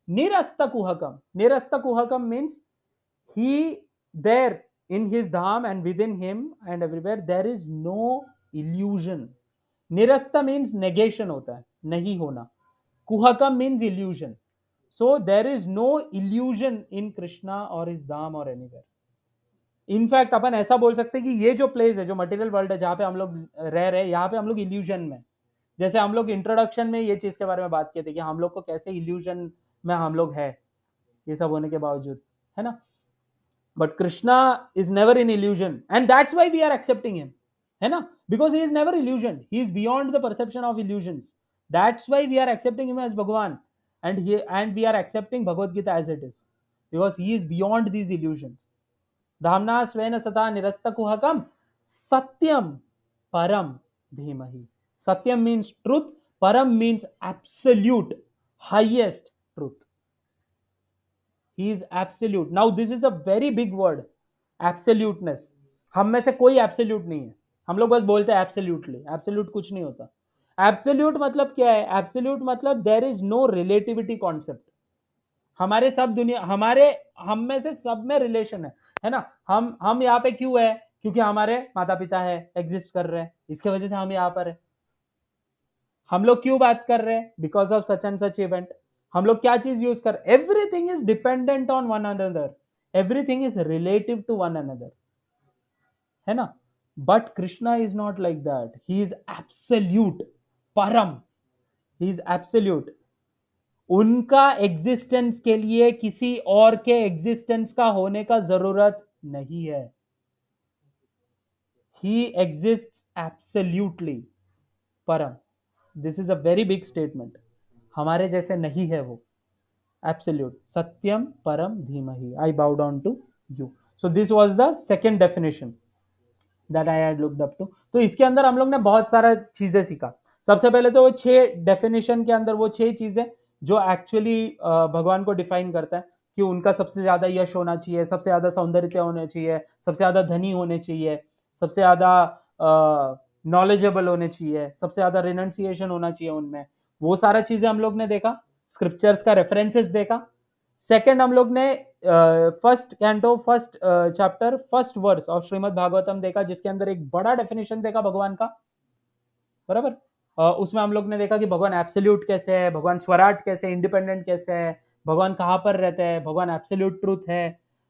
Nirasta kuhakam. Nirasta kuhakam means he there in his dham and within him and everywhere there is no illusion. Nirasta means negation होता है, नहीं होना. Kuhakam means illusion. So there is no illusion in Krishna or his dham or anywhere. In fact, अपन ऐसा बोल सकते हैं कि ये जो प्लेस है, जो मटेरियल वर्ल्ड है, जहाँ पे हम लोग रह रहे हैं, यहाँ पे हम लोग इल्यूजन में, जैसे हम लोग इंट्रोडक्शन में ये चीज के बारे में बात किए थे कि हम लोग को कैसे इल्यूजन में हम लोग है, ये सब होने के बावजूद, है ना. But Krishna is never in illusion and that's why we are accepting him, है ना. Because he is never illusion, he is beyond the perception of illusions. That's why we are accepting him as Bhagwan. And we are accepting Bhagavad Gita as it is, because he is beyond these illusions. Dhamna svena sata nirasta kuhakam satyam param dhimahi. Satyam means truth, param means absolute, highest truth. He is absolute. Now this is a very big word, absoluteness. हम में से कोई absolute नहीं है. हम लोग बस बोलते हैं absolutely. Absolute कुछ नहीं होता. एब्सोल्यूट मतलब क्या है? एब्सोल्यूट मतलब there is no relativity concept. हमारे सब दुनिया, हम में से सब में रिलेशन है ना. हम यहाँ पे क्यों है? क्योंकि हमारे माता पिता है, एग्जिस्ट कर रहे हैं, इसके वजह से हम यहाँ पर है. हम लोग क्यों बात कर रहे हैं? Because of such and such event. हम लोग क्या चीज यूज कर, everything is dependent on one another, everything is relative to one another, है ना. But Krishna is not like that. He is absolute, परम. He is absolute. उनका एग्जिस्टेंस के लिए किसी और के एग्जिस्टेंस का होने का जरूरत नहीं है. ही एग्जिस्ट्स एब्सोल्यूटली, परम. This is a very big statement. हमारे जैसे नहीं है वो. एब्सोल्यूट, सत्यम परम धीमहि. I bow down to you. So this was the second definition that I had looked up to. तो इसके अंदर हम लोग ने बहुत सारा चीजें सीखा. सबसे पहले तो वो 6 डेफिनेशन के अंदर वो 6 चीजें जो एक्चुअली भगवान को डिफाइन करता है कि उनका सबसे ज्यादा यश होना चाहिए, सबसे ज्यादा सौंदर्य होना चाहिए, सबसे ज्यादा धनी होने चाहिए, सबसे ज्यादा नॉलेजेबल होने चाहिए, सबसे ज्यादा रिनंसिएशन होना चाहिए उनमें. वो सारा चीजें हम लोग ने देखा, स्क्रिप्चर्स का रेफरेंसेस देखा, सेकंड हम लोग ने first canto first chapter first verse of Shrimad Bhagavatam देखा, जिसके अंदर एक बड़ा डेफिनेशन देखा भगवान का, बराबर। उसमें हम लोग ने देखा कि भगवान एब्सोल्यूट कैसे है, भगवान स्वराट कैसे, इंडिपेंडेंट कैसे है, भगवान कहाँ पर रहते हैं, भगवान एब्सोल्यूट ट्रूथ है,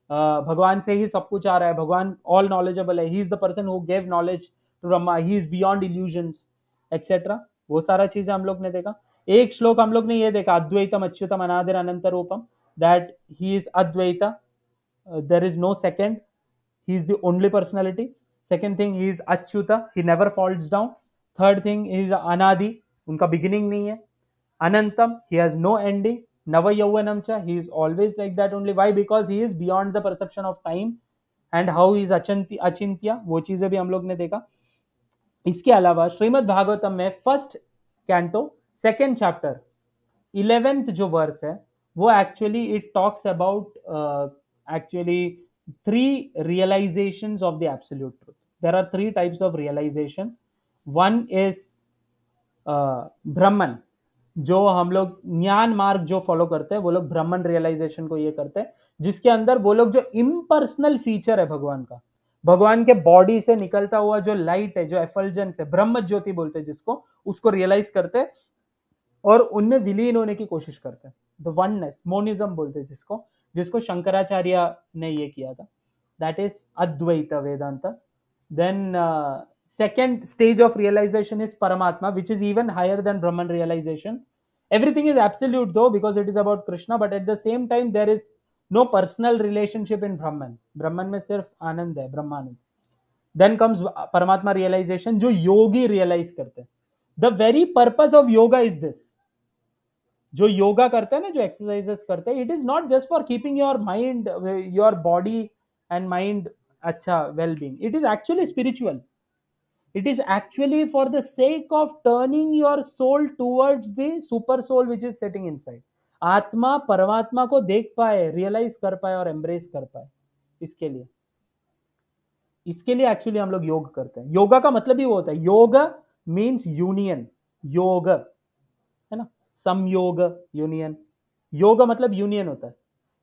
भगवान से ही सब कुछ आ रहा है, भगवान ऑल नॉलेजेबल है, he is the person who gave knowledge to Brahma, he is beyond illusions etcetera. वो सारा चीजें हम लोग ने देखा। एक श्लोक हम लोग ने ये देखा, अद्वैतम अच्युतम अनादिर अनंत रूपम, दैट ही इज अद्वैता, there is no second, he is the only personality. Second thing, he is achyuta, he never falls down. Third thing, he is anadi, unka beginning nahi hai. Anantam, he has no ending. Nava yauvanam cha, he is always like that only. Why? Because he is beyond the perception of time. And how he is achintya, वो चीजें भी हम लोग ने देखा। इसके अलावा श्रीमद् भागवतम में first canto second chapter 11th जो वर्स है, वो actually it talks about actually three realizations of the absolute truth. There are three types of realization. One is ब्रह्मन, जो हम लोग ज्ञान मार्ग जो फॉलो करते हैं वो लोग ब्रह्मन रियलाइजेशन को ये करते हैं, जिसके अंदर वो लोग जो इम्पर्सनल फीचर है भगवान का, भगवान के बॉडी से निकलता हुआ जो लाइट है, जो एफल्जेंस है, ब्रह्म ज्योति बोलते हैं जिसको, उसको रियलाइज करते हैं और उनमें विलीन होने की कोशिश करते हैं। द वननेस, मोनिज्म बोलते हैं जिसको, जिसको शंकराचार्य ने ये किया था, that is Advaita Vedanta. Then second stage of realization is Paramatma, which is even higher than Brahman realization. Everything is absolute though, because it is about Krishna, but at the same time there is no personal relationship in Brahman. Brahman में सिर्फ आनंद है, ब्रह्मानंद। Then comes Paramatma realization, जो योगी realize करते हैं। The very purpose of yoga is this. जो योगा करते हैं ना, जो एक्सरसाइजेस करते हैं, it is not just for keeping your mind, your body and mind अच्छा well being, it is actually spiritual, it is actually for the sake of turning your soul towards the super soul which is sitting inside. आत्मा परमात्मा को देख पाए, रियलाइज कर पाए और एम्ब्रेस कर पाए, इसके लिए एक्चुअली हम लोग योग करते हैं। योगा का मतलब ही वो होता है, योग मीन्स यूनियन, योग है ना, समयोग, यूनियन, योग मतलब यूनियन होता है।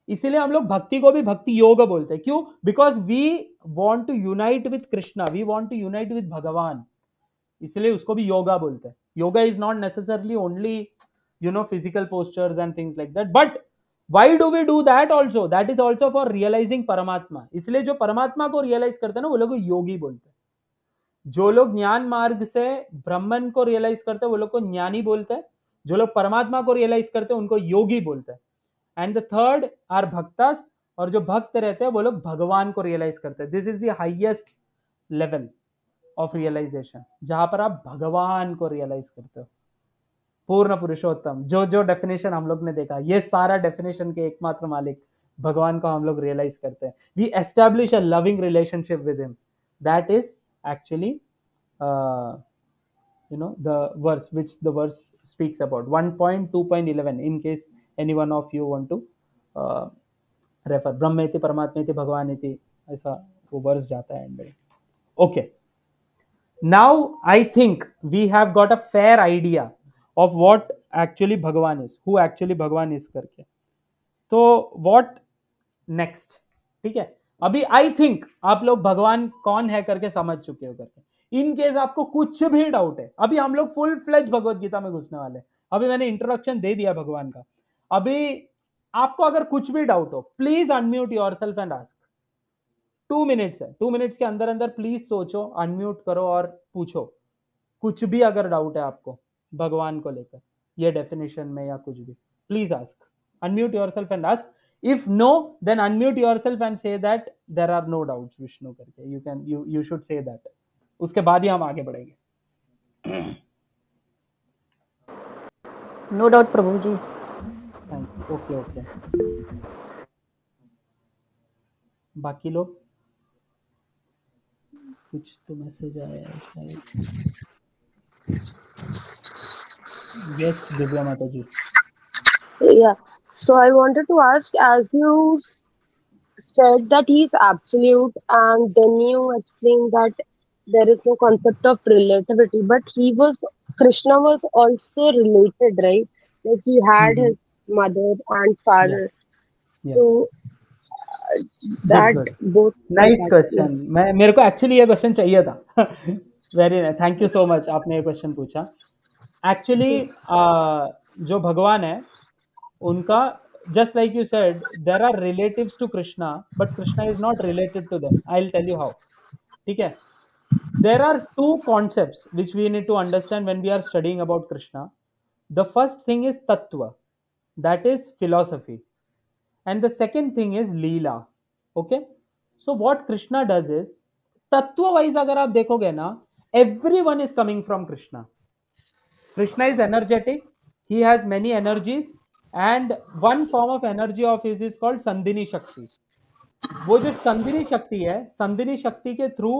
इसीलिए हम लोग भक्ति को भी भक्ति योग बोलते हैं। क्यों? Because we want to unite with Krishna, we want to unite with Bhagwan, इसलिए उसको भी योगा बोलते हैं। Yoga is not necessarily only physical postures and things like that, but why do we do that also? That is also for realizing Paramatma. इसलिए जो परमात्मा को रियलाइज करते हैं ना, वो लोग योगी बोलते हैं। जो लोग ज्ञान मार्ग से ब्रह्मन को रियलाइज करते हैं वो लोग को ज्ञानी बोलते हैं, जो लोग परमात्मा को रियलाइज करते हैं उनको योगी बोलते हैं। And the third are bhaktas, और जो भक्त रहते हैं वो लोग भगवान को रियलाइज करते हैं। This is the highest level of realization, जहां पर आप भगवान को रियलाइज करते हो, पूर्ण पुरुषोत्तम। जो जो डेफिनेशन हम लोग ने देखा, ये सारा डेफिनेशन के एकमात्र मालिक भगवान को हम लोग रियलाइज करते हैं। We establish a loving relationship with him, that is actually the verse which the verse speaks about, 1.2.11, in case any one of you want to refer, ब्रह्मेति परमात्मेति भगवानेति, ऐसा वो वर्स जाता है अंदर। Okay, now I think we have got a fair idea of what actually भगवान is, who actually भगवान is करके। तो what next? ठीक है, अभी आई थिंक आप लोग भगवान कौन है करके समझ चुके हो करके। इन केस आपको कुछ भी डाउट है, अभी हम लोग फुल फ्लेज भगवत गीता में घुसने वाले हैं। अभी मैंने इंट्रोडक्शन दे दिया भगवान का। अभी आपको अगर कुछ भी डाउट हो, please unmute yourself and ask. 2 minutes है, 2 मिनट्स के अंदर अंदर प्लीज सोचो, अनम्यूट करो और पूछो कुछ भी अगर डाउट है आपको भगवान को लेकर, ये डेफिनेशन में या कुछ भी, please ask, unmute yourself and ask. If no, then unmute yourself and say that there are no doubts, Vishnu करके। You should say that. उसके बाद ही हम आगे बढ़ेंगे। No doubt, प्रभु जी। ओके। बाकी लोग, कुछ तो मैसेज आया है शायद। Yes, दिव्या माता जी। Yeah. So I wanted to ask, as you said that he is absolute, and then you explained that there is no concept of relativity, but Krishna was also related, right? Like he had his mother and father. So good that good, both nice that question. मेरे को एक्चुअली ये क्वेश्चन चाहिए था. Very nice, thank you so much, आपने ये क्वेश्चन पूछा. एक्चुअली जो भगवान है उनका, just like you said, there are relatives to Krishna, but Krishna is not related to them. I will tell you how. ठीक है. There are two concepts which we need to understand when we are studying about Krishna. The first thing is tattva, that is philosophy, and the second thing is leela. Okay. So what Krishna does is, tattva wise अगर आप देखोगे ना, everyone is coming from Krishna. Krishna is energetic. He has many energies, and one form of energy of his is called Sandhini Shakti. वो जो संदिनी शक्ति है, संदिनी शक्ति के थ्रू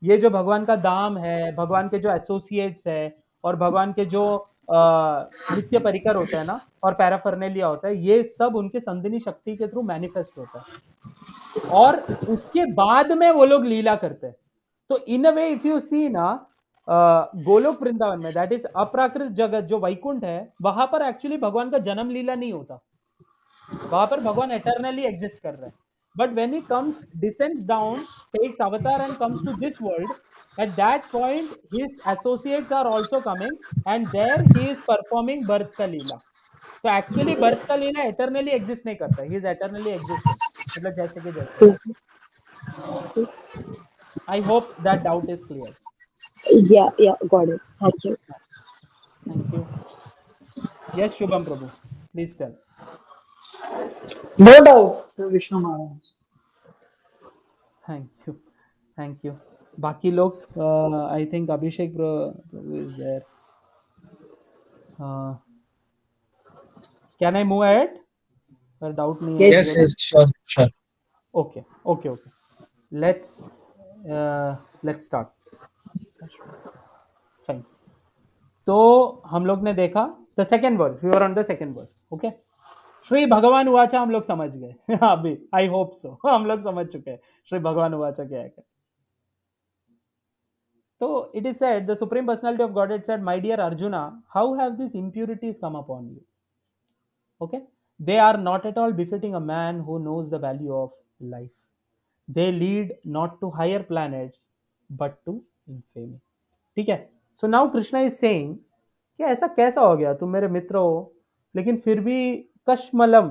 ये जो भगवान का दाम है, भगवान के जो एसोसिएट्स है, और भगवान के जो नित्य परिकर होता है ना, और पैराफर्नेलिया होता है, ये सब उनके संदिनी शक्ति के थ्रू मैनिफेस्ट होता है, और उसके बाद में वो लोग लीला करते हैं. तो इन अ वे इफ यू सी ना, गोलोक वृंदावन में, दैट इज अप्राकृत जगत जो वैकुंठ है, वहां पर एक्चुअली भगवान का जन्म लीला नहीं होता. वहां पर भगवान एटर्नली एग्जिस्ट कर रहे हैं. But when he comes, descends down, takes avatar and comes to this world, at that point his associates are also coming, and there he is performing birth ka leela. So actually birth ka leela eternally exist नहीं करता, he is eternally existing. मतलब जैसे के जैसे. I hope that doubt is clear. yeah, got it. Thank you. Thank you. Yes, Shubham Prabhu, please tell. No doubt, Sir Vishnu Maharaj. Thank you. Thank you. बाकी लोग, I think Abhishek Prabhu is there. Can I move ahead? पर डाउट नहीं है. Yes, yes, sure. Okay okay okay, let's start. Fine. तो हम लोग ने देखा the second verse, we were on the second verse. Okay. Shri Bhagwan उवाचा हम लोग समझ गए. अभी आई होप सो हम लोग समझ चुके हैं श्री भगवान उवाचा क्या है. तो it is said, the supreme personality of God it said, my dear Arjuna, how have this impurities come upon you. Okay, they are not at all befitting a man who knows the value of life. They lead not to higher planets but to infamy. ठीक है. So now Krishna is saying कि ऐसा कैसा हो गया, तुम मेरे मित्र हो लेकिन फिर भी कश्मलम,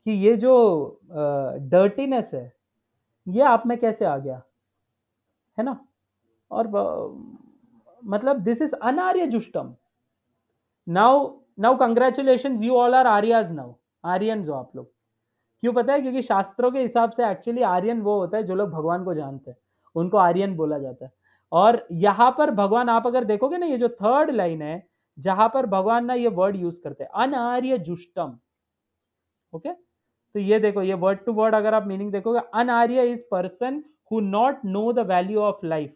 कि ये जो डर्टीनेस है ये आप में कैसे आ गया, है ना. और मतलब दिस इज अनार्य जुष्टम. Now congratulation, you all are आर्यस नाउ. आर्यन हो आप लोग. क्यों पता है? क्योंकि शास्त्रों के हिसाब से एक्चुअली आर्यन वो होता है जो लोग भगवान को जानते हैं, उनको आर्यन बोला जाता है. और यहाँ पर भगवान, आप अगर देखोगे ना, ये जो थर्ड लाइन है जहां पर भगवान ना ये वर्ड यूज करते हैं, अनार्य जुष्टम. ओके. तो ये देखो, ये वर्ड टू वर्ड अगर आप मीनिंग देखोगे, अनार्य is person who not know the value of life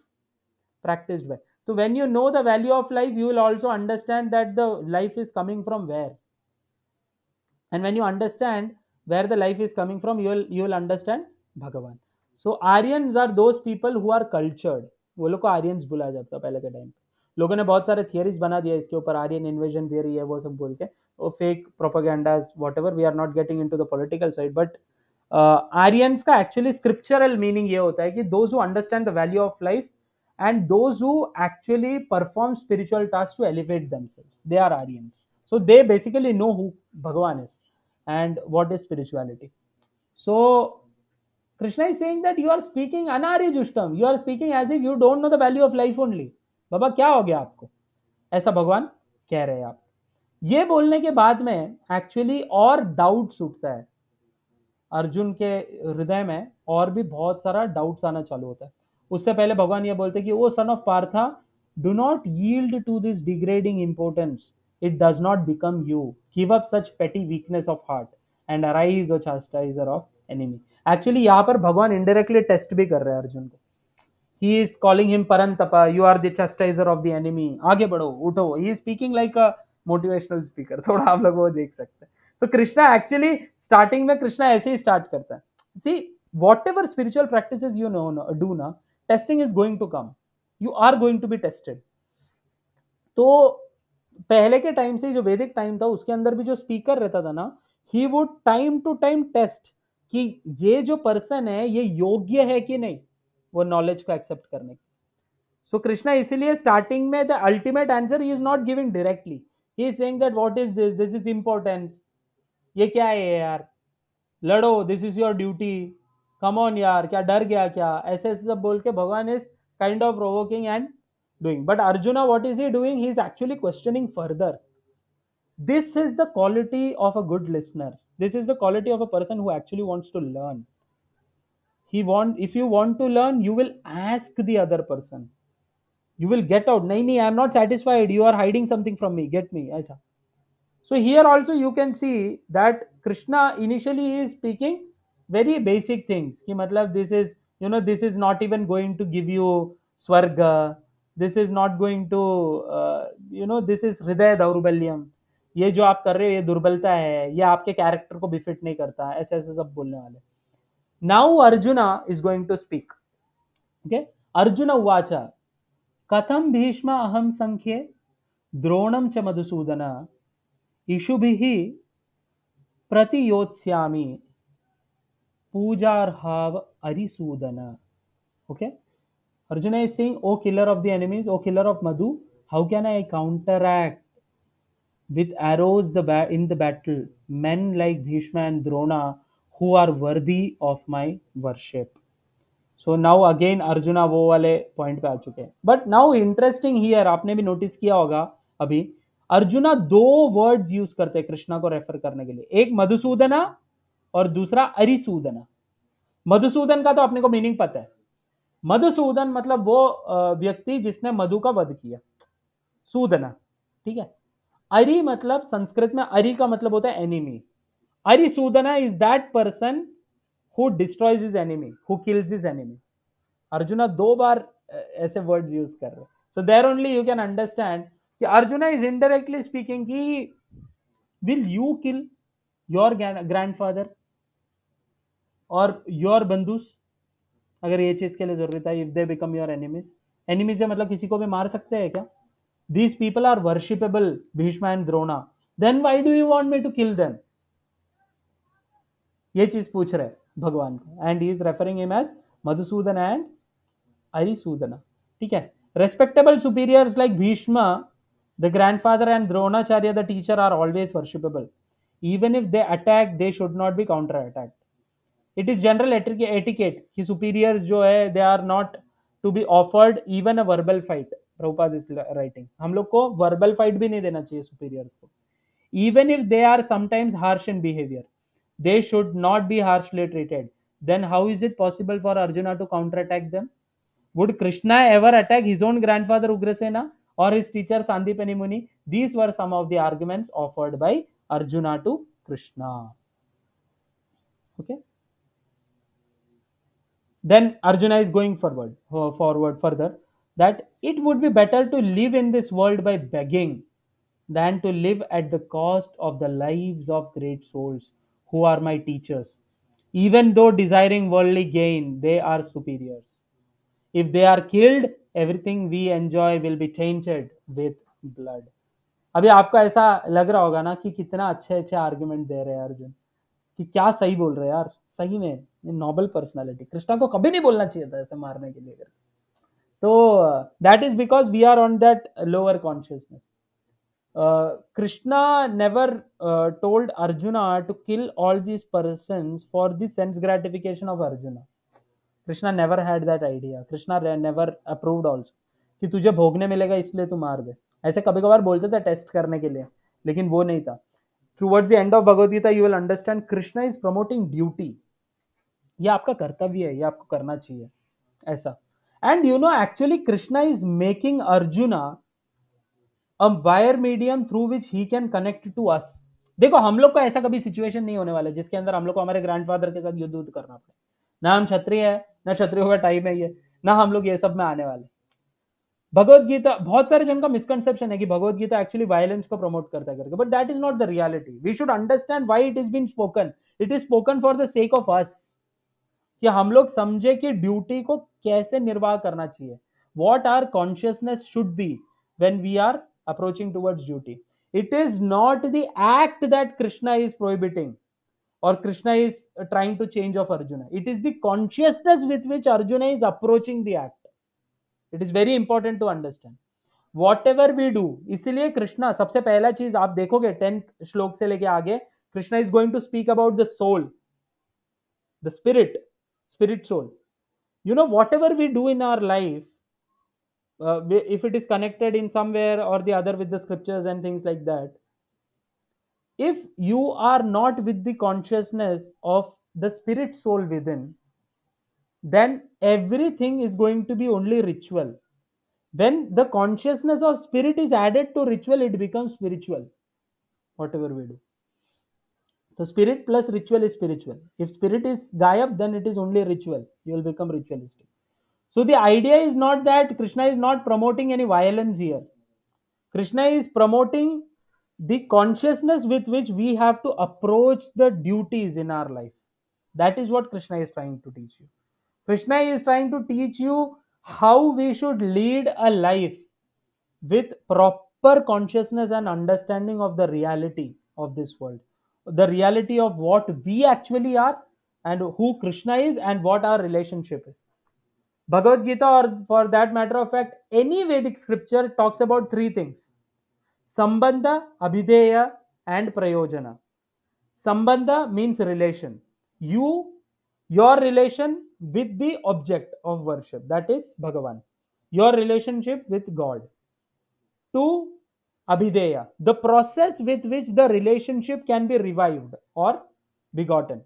practiced by. So when you know the value of life, you will also understand that the life is coming from where. And when you understand where the life is coming from, you will understand Bhagavan. So Aryans are those people who are cultured. वो लोग को आर्यंस बुलाया जाता है पहले के टाइम पे. लोगों ने बहुत सारे थियरीज बना दिया इसके ऊपर, आर्यन इन्वेजन थियरी है वो सब बोल के, वो fake propagandas, whatever. We are not getting into the political side, but Aryans का एक्चुअली स्क्रिप्चरल मीनिंग ये होता है कि those who understand the value of life and those who actually perform spiritual tasks to elevate themselves, they are Aryans. So they basically know who Bhagavan is and what is spirituality. So Krishna is saying that you are speaking anarya jushtam, you are speaking as if you don't know the value of life only. बाबा क्या हो गया आपको, ऐसा भगवान कह रहे हैं आप. ये बोलने के बाद में एक्चुअली और डाउट्स उठता है अर्जुन के हृदय में, और भी बहुत सारा डाउट्स आना चालू होता है. उससे पहले भगवान ये बोलते कि O son of Partha, do not yield to this degrading importance, it does not become you, give up such petty weakness of heart and arise O chastiser of enemy. Actually यहाँ पर भगवान इनडायरेक्टली टेस्ट भी कर रहे हैं अर्जुन को. He is calling him Parantapa, you are the chastiser of the enemy, आगे बढ़ो, उठो. He is speaking like a motivational speaker. थोड़ा आप लोग वो देख सकते हैं. तो कृष्णा एक्चुअली स्टार्टिंग में कृष्णा ऐसे ही स्टार्ट करता है. सी, whatever spiritual practices you know do na, testing is going to come. You are going to be tested. तो पहले के टाइम से जो वैदिक टाइम था उसके अंदर भी जो स्पीकर रहता था ना, he would time to time test कि ये जो पर्सन है ये योग्य है कि नहीं वो नॉलेज को एक्सेप्ट करने की. सो कृष्णा इसीलिए स्टार्टिंग में the ultimate answer he is not giving directly, he is saying that what is this, this is importance, ये क्या है यार, लड़ो, this is your duty, come on यार, क्या डर गया क्या, ऐसे ऐसे सब बोल के भगवान is kind of provoking and doing. But Arjuna, what is he doing? He is actually questioning further. This is the quality of a good listener. This is the quality of a person who actually wants to learn. If you want to learn, you will ask the other person. You will get out. Nahi, I am not satisfied. You are hiding something from me. Get me. Aisa. So here also you can see that Krishna initially is speaking very basic things. Ki matlab this is, this is not even going to give you swarga. This is not going to, this is हृदय दौर्बल्यम, ये जो आप कर रहे हो ये दुर्बलता है, ये आपके कैरेक्टर को बिफिट नहीं करता, ऐसे ऐसे सब बोलने वाले. Now Arjuna is going to speak. Okay, Arjun उवाच कथम भीष्म अहम संख्ये द्रोणम च Madhusudan इषुभिः प्रतियोत्स्यामि पूजार्हाव Arisudan. Okay, Arjuna is saying, "O killer of the enemies, O killer of Madhu, how can I counteract with arrows in the battle men like Bhishma and Drona who are worthy of my worship?" So now again Arjuna वो वाले point पे आ चुके हैं. But now interesting here, आपने भी notice किया होगा अभी, अर्जुना दो वर्ड्स यूज करते हैं कृष्णा को रेफर करने के लिए, एक मधुसूदना और दूसरा अरिसूदना. मधुसूदन का तो अपने को मीनिंग पता है. मधुसूदन मतलब वो व्यक्ति जिसने मधु का वध किया, सूदना, ठीक है. अरि मतलब संस्कृत में अरि का मतलब होता है enemy. Arisudana is that person who destroys his enemy, who kills his enemy. Arjuna दो बार ऐसे वर्ड्स यूज कर रहे. So there only you can understand कि अर्जुना इज इनडायरेक्टली स्पीकिंग कि will you kill your grandfather और योर बंधुस, अगर ये चीज के लिए जरूरत है, if they become your enemies. Enemy से मतलब किसी को भी मार सकते हैं क्या? These people are worshipable, Bhishma and Drona, then why do you want me to kill them? ये चीज पूछ रहे भगवान को. And he is referring him as Madhusudan and Arisudana. ठीक है. Respectable superiors like Bhishma, the grandfather, and Dronacharya the teacher are always worshipable. Even if they attack, they should not be counter attacked. It is general etiquette कि सुपीरियर्स जो है they are not to be offered even a verbal fight. Prabhupada is writing, हम लोग को वर्बल फाइट भी नहीं देना चाहिए सुपीरियर्स को. Even if they are sometimes harsh in behaviour, they should not be harshly treated. Then how is it possible for Arjuna to counter attack them? Would Krishna ever attack his own grandfather Ugrasena or his teacher Sandipani Muni? These were some of the arguments offered by Arjuna to Krishna. Okay. Then Arjuna is going forward further, that it would be better to live in this world by begging than to live at the cost of the lives of great souls who are my teachers. Even though desiring worldly gain, they are superiors. If they are killed, everything we enjoy will be tainted with blood. अभी आपको ऐसा लग रहा होगा ना कि कितना अच्छे अच्छे आर्गुमेंट दे रहे हैं अर्जुन, कि क्या सही बोल रहे हैं यार, सही में नोबल पर्सनालिटी. कृष्णा को कभी नहीं बोलना चाहिए था ऐसे मारने के लिए. तो that is because we are on that lower consciousness. Krishna never told Arjuna to kill all these persons for the sense gratification of Arjuna. Krishna never had that idea. Krishna never approved also कि तुझे भोगने मिलेगा इसलिए तू मार दे. ऐसे कभी कभार बोलते थे टेस्ट करने के लिए, लेकिन वो नहीं था. Towards the end of Bhagavad Gita, you will understand Krishna is promoting duty. ये आपका कर्तव्य है, ये आपको करना चाहिए ऐसा. And you know, actually Krishna is making Arjuna a wire medium through which he can connect to us. देखो हम लोग को ऐसा कभी सिचुएशन नहीं होने वाला जिसके अंदर हम लोग को हमारे ग्रैंडफादर के साथ युद्ध करना पड़े. ना हम क्षत्रिय है, ना क्षत्रियों का टाइम है ये, ना हम लोग ये सब में आने वाले. भगवद गीता, बहुत सारे जन का मिसकंसेप्शन है कि भगवद गीता एक्चुअली वायलेंस को प्रमोट करता है करके, but that is not the reality. We should understand why it is been spoken. It is spoken for the sake of us, कि हम लोग समझे कि ड्यूटी को कैसे निर्वाह करना चाहिए. What our consciousness should be when we are approaching towards duty. It is not the act that Krishna is prohibiting or Krishna is trying to change of Arjuna. It is the consciousness with which Arjuna is approaching the act. It is very important to understand. Whatever we do, इसलिए कृष्णा सबसे पहला चीज आप देखोगे 10th श्लोक से लेके आगे, Krishna is going to speak about the soul, the spirit soul. You know, whatever we do in our life, if it is connected in somewhere or the other with the scriptures and things like that, if you are not with the consciousness of the spirit soul within, then everything is going to be only ritual. When the consciousness of spirit is added to ritual, it becomes spiritual, whatever we do. So spirit plus ritual is spiritual. If spirit is gayab, then it is only ritual. You will become ritualistic. So the idea is not that Krishna is not promoting any violence here. Krishna is promoting the consciousness with which we have to approach the duties in our life. That is what Krishna is trying to teach you. Krishna is trying to teach you how we should lead a life with proper consciousness and understanding of the reality of this world, the reality of what we actually are and who Krishna is and what our relationship is. Bhagavad Gita, or for that matter of fact, any Vedic scripture talks about three things: Sambandha, Abhideya, and Prayojana. Sambandha means relation. Your relation with the object of worship, that is Bhagavan. Your relationship with God. Two, Abhideya, the process with which the relationship can be revived or begotten.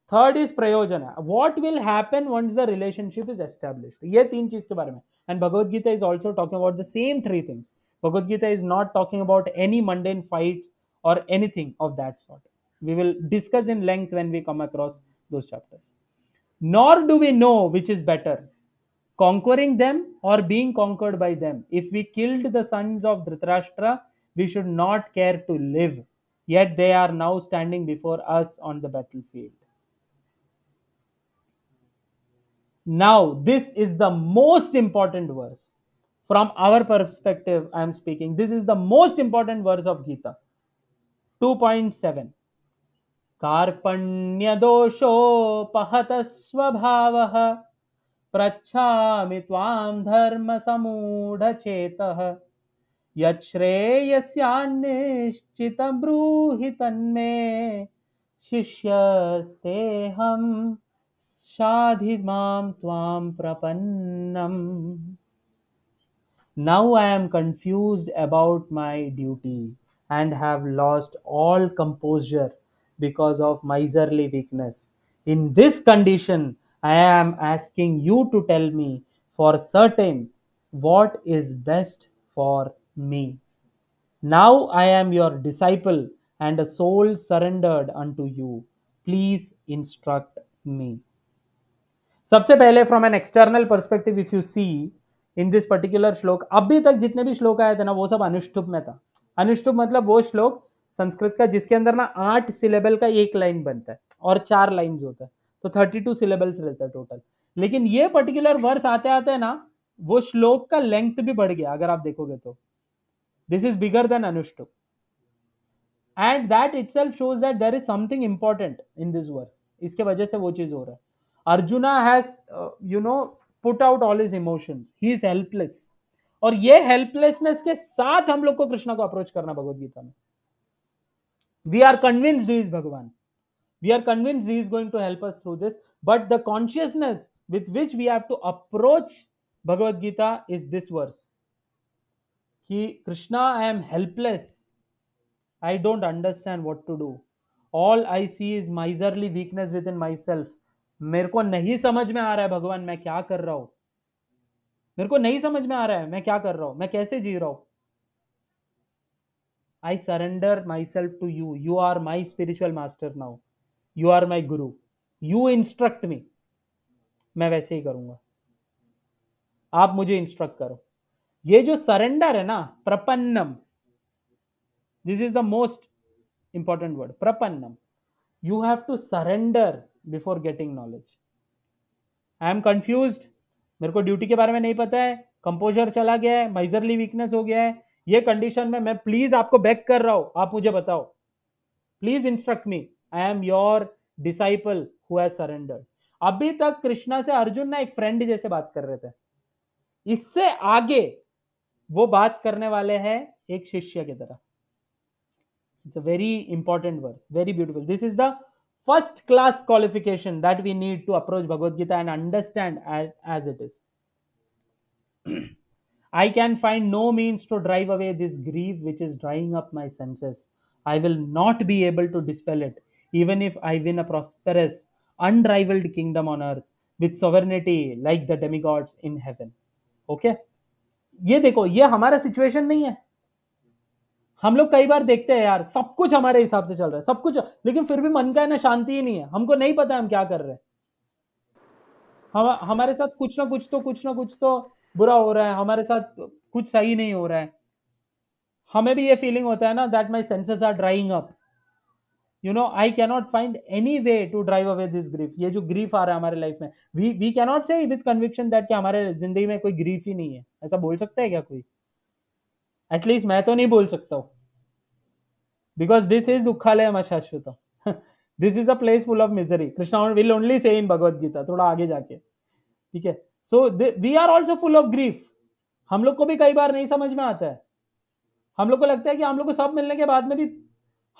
Third is Prayojana, what will happen once the relationship is established. ये तीन चीज के बारे में. And Bhagavad Gita is also talking about the same three things. Bhagavad Gita is not talking about any mundane fights or anything of that sort. We will discuss in length when we come across those chapters. Nor do we know which is better, conquering them or being conquered by them. If we killed the sons of Dhritarashtra, we should not care to live. Yet they are now standing before us on the battlefield. Now, this is the most important verse. From our perspective, I am speaking. This is the most important verse of Gita. 2.7. कार्पण्यदोषोपहतः स्वभावः पृच्छामि त्वां धर्मसमूढचेतः यच्छ्रेयस्यान्निश्चितं ब्रूहि तन्मे शिष्यस्तेऽहं शाधि मां त्वां प्रपन्नम्. Now I am confused about my duty and have lost all composure because of miserly weakness. In this condition, I am asking you to tell me for certain what is best for me. Now I am your disciple and a soul surrendered unto you. Please instruct me. सबसे पहले from an external perspective if you see in this particular shloka, अभी तक जितने भी श्लोक आए थे ना वो सब अनुष्टुप में था. अनुष्टुप मतलब वो श्लोक संस्कृत का जिसके अंदर ना 8 सिलेबल का एक लाइन बनता है और 4 लाइन्स होता है, तो 32 सिलेबल्स रहता है टोटल. लेकिन ये पर्टिकुलर वर्स आते आते ना वो श्लोक का लेंथ भी बढ़ गया. अगर आप देखोगे तो this is bigger than Anushtup, and that itself shows that there is something important in this verse. इसके वजह से वो चीज हो रहा है. Arjuna has, put out all his emotions. He is helpless. और ये helplessness के साथ हम लोग को कृष्णा को अप्रोच करना भगवद गीता में. We are convinced he is Bhagavan. We are convinced he is going to help us through this. But the consciousness with which we have to approach Bhagavad Gita is this verse. कि Krishna, I am helpless. I don't understand what to do. All I see is miserly weakness within myself. मेरे को नहीं समझ में आ रहा है भगवान मैं क्या कर रहा हूं. मेरे को नहीं समझ में आ रहा है मैं क्या कर रहा हूं, मैं कैसे जी रहा हूं. I surrender myself to you. You are my spiritual master now. You are my guru. You instruct me. मैं वैसे ही करूंगा, आप मुझे इंस्ट्रक्ट करो. ये जो सरेंडर है ना, प्रपन्नम, this is the most important word. प्रपन्नम. You have to surrender before getting knowledge. I am confused. मेरे को ड्यूटी के बारे में नहीं पता है, कंपोजर चला गया है, माइजरली वीकनेस हो गया है, ये कंडीशन में मैं प्लीज आपको बेग कर रहा हूं, आप मुझे बताओ, please instruct me, I am your disciple who has surrendered. अभी तक कृष्णा से अर्जुन ना एक फ्रेंड जैसे बात कर रहे थे, इससे आगे वो बात करने वाले हैं एक शिष्य की तरह। It's a very important verse, very beautiful. This is the first class qualification that we need to approach Bhagavad Gita and understand as it is. I can find no means to drive away this grief which is drying up my senses. I will not be able to dispel it, even if I win a prosperous, unrivaled kingdom on earth with sovereignty like the demigods in heaven. Okay? ये देखो, ये हमारा सिचुएशन नहीं है। हम लोग कई बार देखते हैं यार, सब कुछ हमारे हिसाब से चल रहा है, सब कुछ, लेकिन फिर भी मन का है ना शांति ही नहीं है। हमको नहीं पता हम क्या कर रहे हैं। हमारे साथ कुछ ना कुछ तो बुरा हो रहा है, हमारे साथ कुछ सही नहीं हो रहा है। हमें भी ये फीलिंग होता है ना that my senses are drying up, you know, I can not find any way to drive away this grief. ये जो ग्रीफ आ रहा है हमारे लाइफ में, we can not say with conviction that कि हमारे जिंदगी में कोई ग्रीफ ही नहीं है। ऐसा बोल सकता है क्या कोई? एटलीस्ट मैं तो नहीं बोल सकता हूँ, बिकॉज दिस इज दुखालयम अशाश्वतम, this is a place full of misery, Krishna will only say in Bhagavad Gita, थोड़ा आगे जाके, ठीक है। So we are also full of grief. हम लोग को भी कई बार नहीं समझ में आता है। हम लोग को लगता है कि हम लोग को सब मिलने के बाद में भी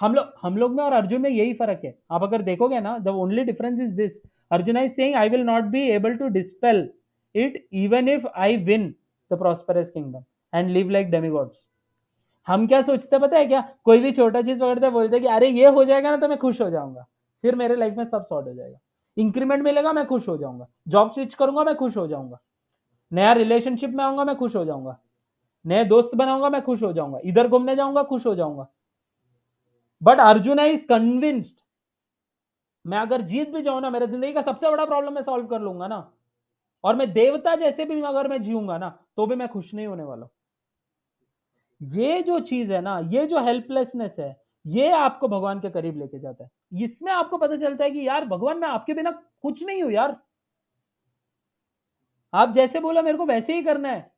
हम लोग में और अर्जुन में यही फर्क है। आप अगर देखोगे ना, the only difference is this, Arjun is saying I will not be able to dispel it even if I win the prosperous kingdom and live like demigods. हम क्या सोचते पता है क्या? कोई भी छोटा चीज पकड़ते बोलते कि अरे ये हो जाएगा ना तो मैं खुश हो जाऊंगा, फिर मेरे लाइफ में सब सॉर्ट हो जाएगा। इंक्रीमेंट मिलेगा मैं खुश हो जाऊंगा, जॉब स्विच करूंगा मैं खुश हो जाऊंगा, नया रिलेशनशिप में आऊंगा मैं खुश हो जाऊंगा, नए दोस्त बनाऊंगा मैं खुश हो जाऊंगा, इधर घूमने जाऊंगा खुश हो जाऊंगा। बट अर्जुन इज कन्विंस्ड, मैं अगर जीत भी जाऊं ना, मेरे जिंदगी का सबसे बड़ा प्रॉब्लम मैं सॉल्व कर लूंगा ना, और मैं देवता जैसे भी अगर मैं जीऊंगा ना, तो भी मैं खुश नहीं होने वाला। ये जो चीज है ना, ये जो हेल्पलेसनेस है, ये आपको भगवान के करीब लेके जाता है। इसमें आपको पता चलता है कि यार भगवान मैं आपके बिना कुछ नहीं हूं यार, आप जैसे बोला मेरे को वैसे ही करना है,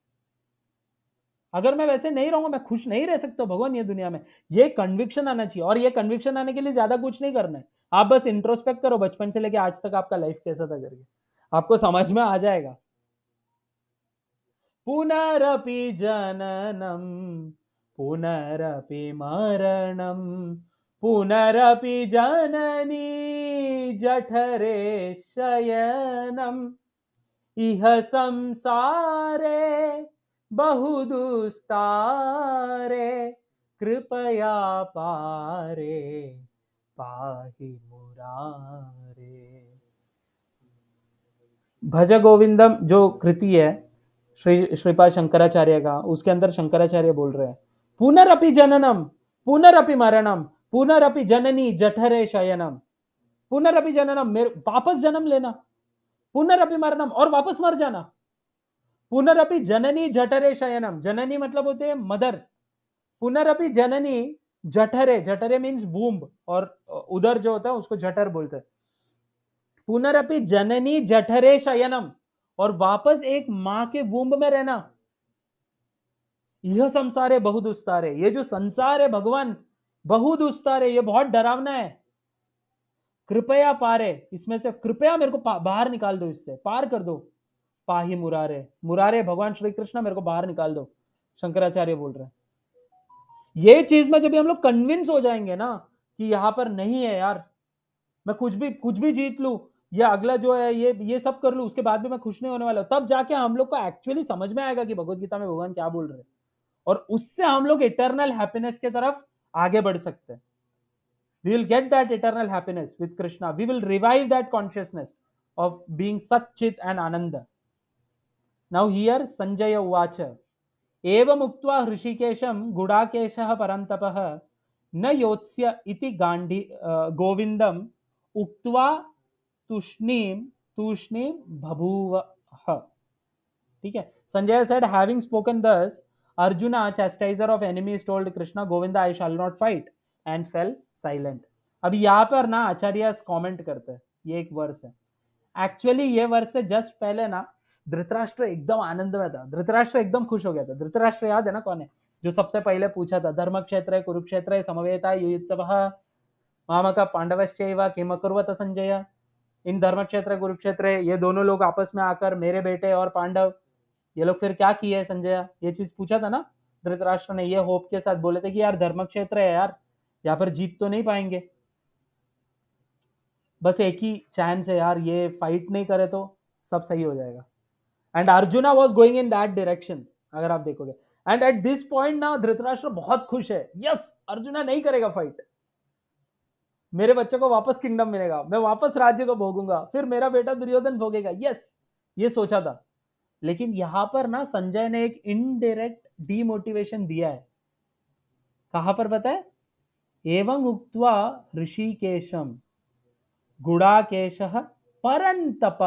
अगर मैं वैसे नहीं रहूंगा मैं खुश नहीं रह सकता भगवान ये दुनिया में। ये कन्विक्शन आना चाहिए, और ये कन्विक्शन आने के लिए ज्यादा कुछ नहीं करना है। आप बस इंट्रोस्पेक्ट करो बचपन से लेके आज तक आपका लाइफ कैसा था करके, आपको समझ में आ जाएगा। पुनरपि जननम पुनरपि मरणम पुनरपि जननी जठरे शयनम इह संसारे बहुदुस्तारे कृपया पारे पाहि मुरारे। भज गोविंदम जो कृति है श्रीपाद शंकराचार्य का, उसके अंदर शंकराचार्य बोल रहे हैं पुनरपि जननम पुनरपि मरणम पुनरपि जननी जठरे शयनम। पुनरपि जननम, वापस जन्म लेना, पुनरपि मरणम, और वापस मर जाना, पुनरपि जननी जठरे शयनम, जननी मतलब होते हैं मदर, पुनरपि जननी जठरे, जठरे मीन्स वूम्ब, और उधर जो होता है उसको जठर बोलते हैं। पुनरपि जननी जठरे शयनम, और वापस एक मां के वूम्ब में रहना। यह संसार है बहुदुस्तारे, ये जो संसार है भगवान बहुदुस्तारे, ये बहुत डरावना है। कृपया पारे, इसमें से कृपया मेरे को बाहर निकाल दो, इससे पार कर दो। पाही मुरारे, मुरारे भगवान श्री कृष्ण मेरे को बाहर निकाल दो, शंकराचार्य बोल रहे हैं। ये चीज में जब हम लोग कन्विंस हो जाएंगे ना कि यहां पर नहीं है यार, मैं कुछ भी जीत लूं, या अगला जो है ये सब कर लूं, उसके बाद भी मैं खुश नहीं होने वाला, तब जाके हम लोग को एक्चुअली समझ में आएगा कि भगवत गीता में भगवान क्या बोल रहे हैं, और उससे हम लोग इटर्नल हैप्पीनेस की तरफ आगे बढ़ सकते हैं। We will get that eternal happiness with Krishna. We will revive that consciousness of being Satchit and Ananda. Now here Sanjaya Uvacha एवं उक्त्वा हृषिकेशं गुडाकेशः परन्तपः न योत्स्य इति गांधी गोविंदम उक्त्वा तूष्णीं बभूवः। ठीक है, Sanjay said having spoken thus Arjuna chastiser of enemies told Krishna Govinda I shall not fight and fell silent. अभी यहाँ पर ना आचार्य कमेंट करते हैं, ये एक वर्स है। एक्चुअली ये वर्स से जस्ट पहले ना धृतराष्ट्र एकदम आनंद में था, धृतराष्ट्र एकदम खुश हो गया था। धृतराष्ट्र याद है ना कौन है? जो सबसे पहले पूछा था, धर्म क्षेत्र कुरुक्षेत्र समवेता युयुत्सवः मामक पांडवश्चैव किम अकुर्वत संजय। इन धर्म क्षेत्र कुरुक्षेत्र ये दोनों लोग आपस में आकर मेरे बेटे और पांडव ये लोग फिर क्या किए संजय, ये चीज पूछा था ना धृतराष्ट्र ने, ये होप के साथ बोले थे कि यार धर्म क्षेत्र है यार, यहाँ पर जीत तो नहीं पाएंगे, बस एक ही चांस है यार, ये फाइट नहीं करे तो सब सही हो जाएगा। And arjuna was going in that direction अगर आप देखोगे। एंड एट दिस पॉइंट ना धृतराष्ट्र बहुत खुश है, यस अर्जुना नहीं करेगा फाइट, मेरे बच्चे को वापस किंगडम मिलेगा, मैं वापस राज्य को भोगूंगा, फिर मेरा बेटा दुर्योधन भोगेगा, यस ये सोचा था। लेकिन यहां पर ना संजय ने एक इनडायरेक्ट डीमोटिवेशन दिया है, कहां पर पता है, एवं उक्त्वा ऋषिकेशम गुड़ाकेशः परंतप।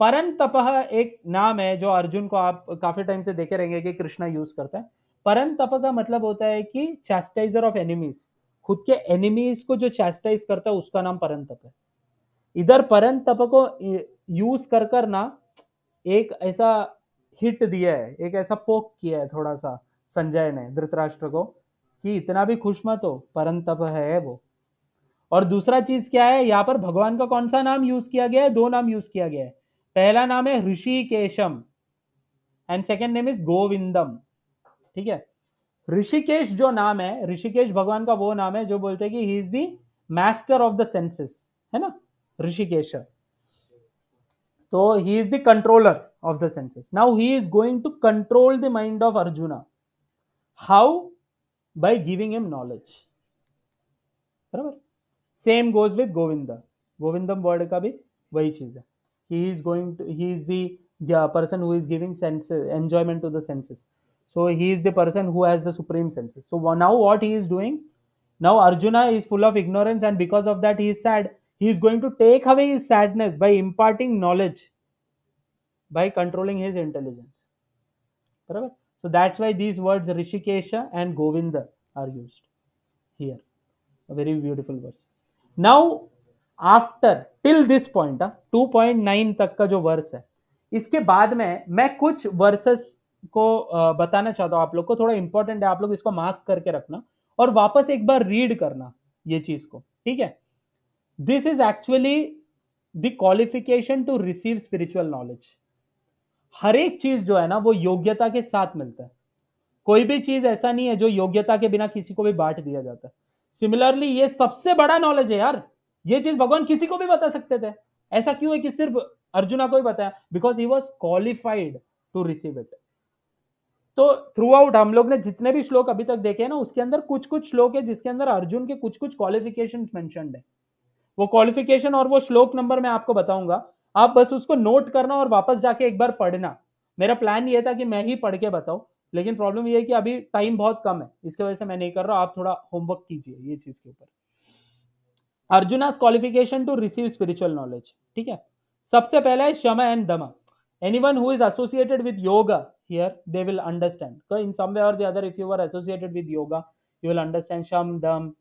परंतप एक नाम है जो अर्जुन को आप काफी टाइम से देखे रहेंगे कि कृष्णा यूज करता है। परंतप का मतलब होता है कि चैस्टाइजर ऑफ एनिमीज, खुद के एनिमीज को जो चैस्टाइज करता है उसका नाम परंतप है। इधर परंतप को यूज कर कर ना एक ऐसा हिट दिया है, एक ऐसा पोक किया है थोड़ा सा संजय ने धृतराष्ट्र को कि इतना भी खुश मत हो, परंतप है वो। और दूसरा चीज क्या है, यहाँ पर भगवान का कौन सा नाम यूज किया गया है, दो नाम यूज किया गया है, पहला नाम है ऋषिकेशम एंड सेकेंड नेम इज गोविंदम, ठीक है। ऋषिकेश जो नाम है, ऋषिकेश भगवान का वो नाम है जो बोलते हैं कि he is the master of the senses, है ना ऋषिकेश, तो he is the controller of the senses. Now he is going to control the mind of Arjuna, how, by giving him knowledge, बराबर। Same goes with Govinda, Govindam word का भी वही चीज है, he is going to, he is the person who is giving senses enjoyment to the senses, so he is the person who has the supreme senses. So now what he is doing, now Arjuna is full of ignorance and because of that he is sad, he is going to take away his sadness by imparting knowledge, by controlling his intelligence, barabar. So that's why these words Rishikesha and Govinda are used here, a very beautiful verse. Now after till this point 2.9 तक का जो वर्स है, इसके बाद में मैं कुछ वर्सेस को बताना चाहता हूं आप लोग को, थोड़ा इंपॉर्टेंट है, आप लोग इसको मार्क करके रखना और वापस एक बार रीड करना ये चीज को, ठीक है। This is actually the qualification to receive spiritual knowledge. हर एक चीज जो है ना वो योग्यता के साथ मिलता है, कोई भी चीज ऐसा नहीं है जो योग्यता के बिना किसी को भी बांट दिया जाता है। सिमिलरली ये सबसे बड़ा नॉलेज है यार, ये चीज भगवान किसी को भी बता सकते थे, ऐसा क्यों है कि सिर्फ अर्जुना को ही बताया, because he was qualified to receive it. तो थ्रू आउट हम लोग ने जितने भी श्लोक अभी तक देखे ना उसके अंदर कुछ कुछ श्लोक है जिसके अंदर अर्जुन के कुछ कुछ क्वालिफिकेशंस मेंशन्ड है। वो क्वालिफिकेशन और वो श्लोक नंबर मैं आपको बताऊंगा, आप बस उसको नोट करना और वापस जाके एक बार पढ़ना। मेरा प्लान ये था कि मैं ही पढ़ के बताऊं, लेकिन प्रॉब्लम ये है कि अभी टाइम बहुत कम है, इसकी वजह से मैं नहीं कर रहा, आप थोड़ा होमवर्क कीजिए ये चीज के ऊपर। Arjuna's qualification to receive spiritual knowledge, ठीक है। सबसे पहला है शम एंड दम। Anyone who is associated with yoga here they will understand, so in some way or the other if you were associated with yoga you will understand शम दम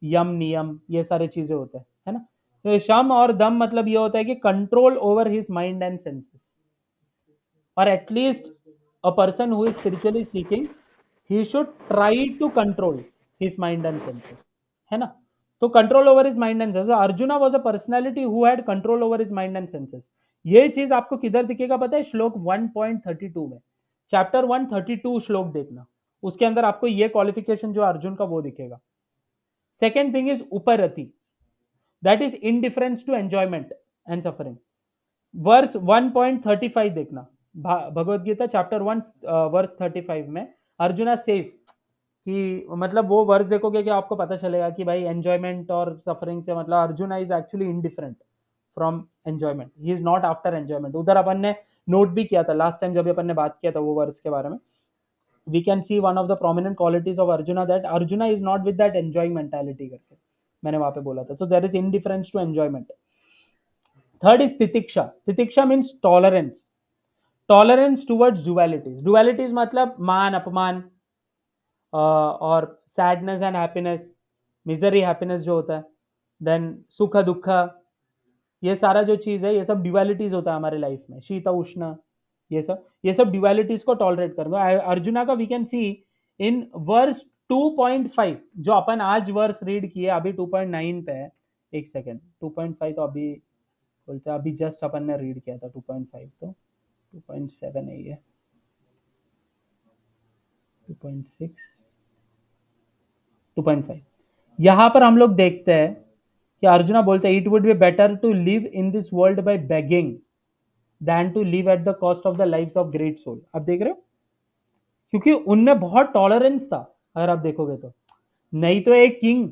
यम नियम, ये सारे चीजें होते हैं, है ना। तो शम और दम मतलब ये होता है कि control over his mind and senses, और at least a person who is spiritually seeking he should try to control his mind and senses, है ना। तो control over his mind and senses, Arjuna was a personality who had control over his mind and senses. ये चीज आपको किधर दिखेगा पता है, श्लोक 1.32 में, चैप्टर 132 श्लोक देखना, उसके अंदर आपको ये क्वालिफिकेशन जो अर्जुन का वो दिखेगा। सेकेंड थिंग इज उपरति, that is indifference to enjoyment and suffering. Verse 1.35 देखना, भगवत गीता चैप्टर 1 वर्स 35 में अर्जुना सेज कि मतलब वो वर्स देखोगे कि आपको पता चलेगा कि भाई एंजॉयमेंट और सफरिंग से मतलब arjuna is actually indifferent from enjoyment, he is not after enjoyment. उधर अपन ने नोट भी किया था लास्ट टाइम जब अपन ने बात किया था वो वर्स के बारे में, we can see one of the prominent qualities of Arjuna that Arjuna is not with that enjoying mentality करके मैंने वहां पे बोला था, तो there is indifference to enjoyment. Third is तितिक्षा, तितिक्षा means tolerance, tolerance towards dualities, dualities मतलब मान अपमान और sadness and happiness, misery happiness जो होता है, देन सुख दुख, ये सारा जो चीज है ये सब ड्युअलिटीज होता है हमारे लाइफ में, शीत उष्ण, ये सब ड्युअलिटीज को टॉलरेट करेंगे। अर्जुना का we can see in verse 2.5, जो अपन आज वर्स रीड किए, अभी 2.9 पे है। एक सेकेंड, 2.5 तो अभी बोलते हैं, अभी जस्ट अपन ने रीड किया था 2.5, तो 2.7 है ये, 2.6, 2.5। यहां पर हम लोग देखते हैं कि अर्जुना बोलते हैं it would be better to live in this world by begging than to live at the cost of the lives of great soul. अब देख रहे हो, क्योंकि उनमें बहुत टॉलरेंस था। अगर आप देखोगे तो, नहीं तो एक किंग,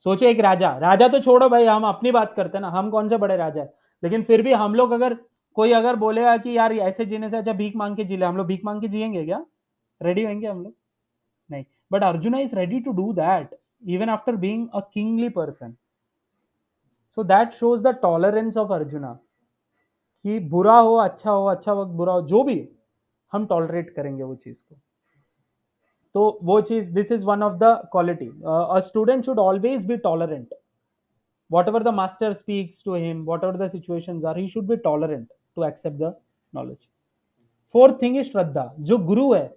सोचो एक राजा तो छोड़ो भाई, हम अपनी बात करते हैं ना, हम कौन से बड़े राजा है, लेकिन फिर भी हम लोग अगर कोई अगर बोलेगा कि यार ऐसे जीने से अच्छा भीख मांग के जी ले, हम लोग भीख मांग के जिएंगे क्या? रेडी होंगे हम लोग? नहीं। But Arjuna is ready to do that even after being a kingly person. So that shows the tolerance of Arjuna, कि बुरा हो अच्छा वक्त बुरा हो, जो भी हम टॉलरेट करेंगे वो चीज को। तो वो चीज, this is one of the quality. A student should always be tolerant. Whatever the master speaks to him, whatever the situations are, he should be tolerant to accept the knowledge. Fourth thing is श्रद्धा। जो गुरु है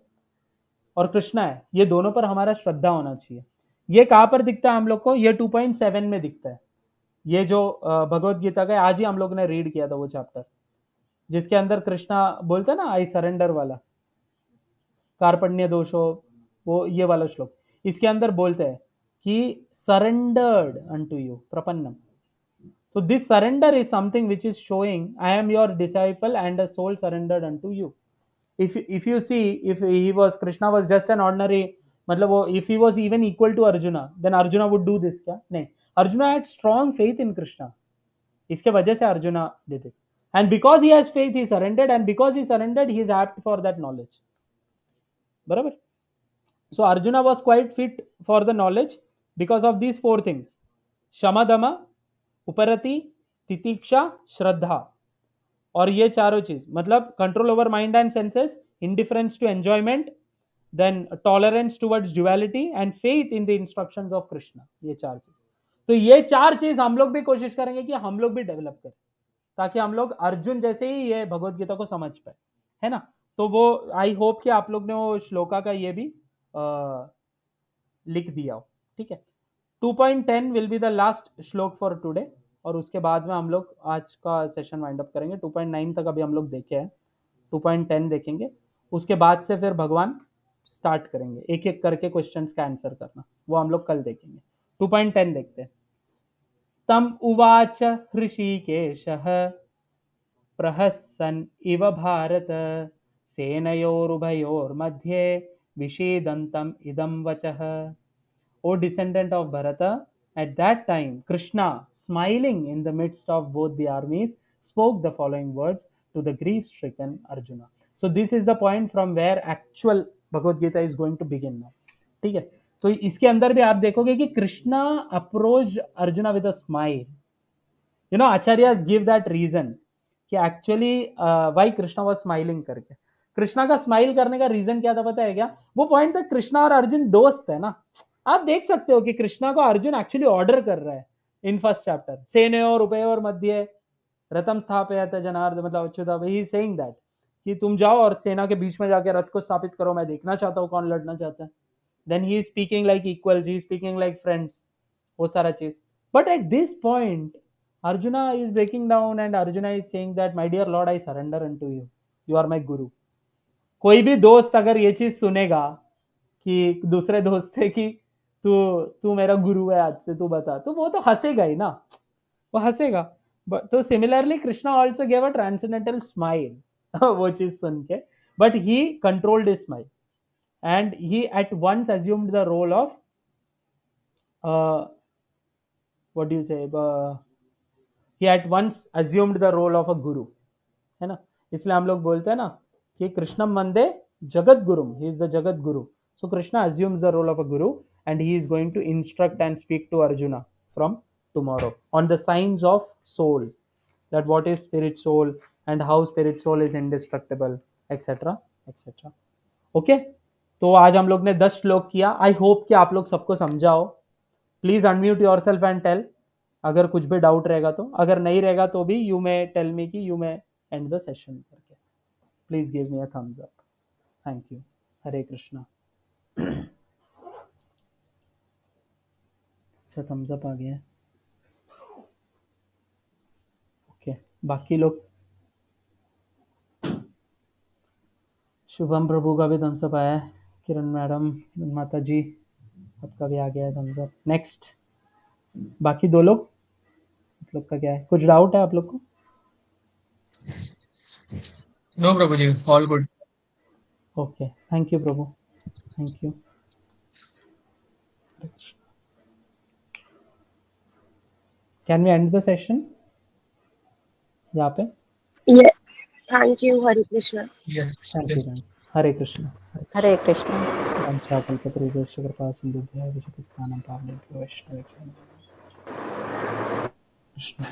और कृष्णा है, ये दोनों पर हमारा श्रद्धा होना चाहिए। ये कहाँ पर दिखता है हम लोग को? ये 2.7 में दिखता है। ये जो भगवत गीता का आज ही हम लोग ने रीड किया था वो चैप्टर, जिसके अंदर कृष्णा बोलता है ना आई सरेंडर वाला, कार्पण्य दोषो, वो ये वाला श्लोक, इसके अंदर बोलते हैं कि सरेंडर्ड अनटू यू प्रपन्नम। So this surrender is something which is showing I am your disciple and a soul surrendered unto you. If you see, if he was, Krishna was just an ordinary, मतलब वो if he was even equal to Arjuna, then Arjuna would do this क्या? नहीं, Arjuna had strong faith in Krishna, इसके वजह से Arjuna did it, and because he has faith he surrendered, and because he surrendered he is apt for that knowledge, बराबर? So Arjuna was quite fit for the knowledge because of these four things: शमा दमा, उपरति, तितिक्षा, श्रद्धा। और ये चारों चीज मतलब control over mind and senses, indifference to enjoyment, then tolerance towards duality and faith in the instructions of Krishna. ये चार चीज, तो ये चार चीज हम लोग भी कोशिश करेंगे कि हम लोग भी डेवलप करें, ताकि हम लोग अर्जुन जैसे ही ये भगवत गीता को समझ पाए, है ना? तो वो आई होप कि आप लोग ने वो श्लोका का ये भी लिख दिया हो, ठीक है। 2.10 विल बी द लास्ट श्लोक फॉर टुडे, और उसके बाद में हम लोग आज का सेशन वाइंड अप करेंगे। 2.9 तक अभी हम लोग देखे हैं, 2.10 देखेंगे, उसके बाद से फिर भगवान स्टार्ट करेंगे एक एक करके क्वेश्चंस का आंसर करना, वो हम लोग कल देखेंगे। 2.10 देखते हैं। तम उवाच हृषीकेशः प्रहसन् इव भारत सेनयोरुभयोर्मध्ये विषीदन्तम् इदं वचः। O descendant of Bharata, at that time Krishna, smiling in the midst of both the armies, spoke the following words to the grief-stricken Arjuna. So this is the point from where actual Bhagavad Gita is going to begin now. ठीक है, तो इसके अंदर भी आप देखोगे कि Krishna approached Arjuna with a smile. You know, acharyas give that reason कि actually why Krishna was smiling करके। कृष्णा का स्माइल करने का रीजन क्या था पता है क्या? वो पॉइंट तक कृष्णा और अर्जुन दोस्त है ना। आप देख सकते हो कि कृष्णा को अर्जुन एक्चुअली ऑर्डर कर रहा है इन फर्स्ट चैप्टर, सेनयोर उभयोर मध्य रथम स्थापयत जनार्द, मतलब Achyuta, he is saying that कि तुम जाओ और सेना के बीच में जाके रथ को स्थापित करो, मैं देखना चाहता हूँ कौन लड़ना चाहता है। Then he is speaking like equals, he is speaking like friends, वो सारा चीज। But at this point Arjuna is breaking down and Arjuna is saying that my dear lord, I surrender unto you, you are my guru. कोई भी दोस्त अगर ये चीज सुनेगा कि दूसरे दोस्त से कि तू मेरा गुरु है आज से, तू बता, तो वो तो हंसेगा ही ना, वो हंसेगा। तो similarly Krishna also gave a transcendental smile वो चीज सुन के, but he controlled his smile and he at once assumed the role of what do you say, he at once assumed the role of a guru, है ना। इसलिए हम लोग बोलते हैं ना कि कृष्णम वंदे जगत गुरुम, ही is the Jagat Guru. So Krishna assumes the role of a guru and he is going to instruct and speak to Arjuna from tomorrow on the signs of soul, that what is spirit soul and how spirit soul is indestructible, etc etc. Okay, तो आज हम लोग ने 10 श्लोक किया। आई होप कि आप लोग सबको समझा हो। Please unmute yourself and tell अगर कुछ भी डाउट रहेगा तो, अगर नहीं रहेगा तो भी यू मे टेल मी कि you may and the session करके। Please give me a thumbs up. Thank you. Hare Krishna. अच्छा, thumbs up आ गया है. ओके, बाकी लोग. शुभम प्रभु का भी thumbs up आया है. किरण मैडम, माता जी, आपका भी आ गया है thumbs up. नेक्स्ट, बाकी दो लोग, आप लोग का क्या है? कुछ डाउट है आप लोग को? No, Prabhuji, all good. Okay, thank you Prabhu, thank you. Can we end the session यहाँ पे? Yeah. Thank you, Hare Krishna. Yes, thank you yes. Ma'am. Hare Krishna. Hare Krishna. वंशाकल्पतरुभ्यश्च कृपा सिन्धुभ्यः विशुद्धिस्नानं पावनेभ्यो वैष्णवेभ्यो नमः. कृष्ण.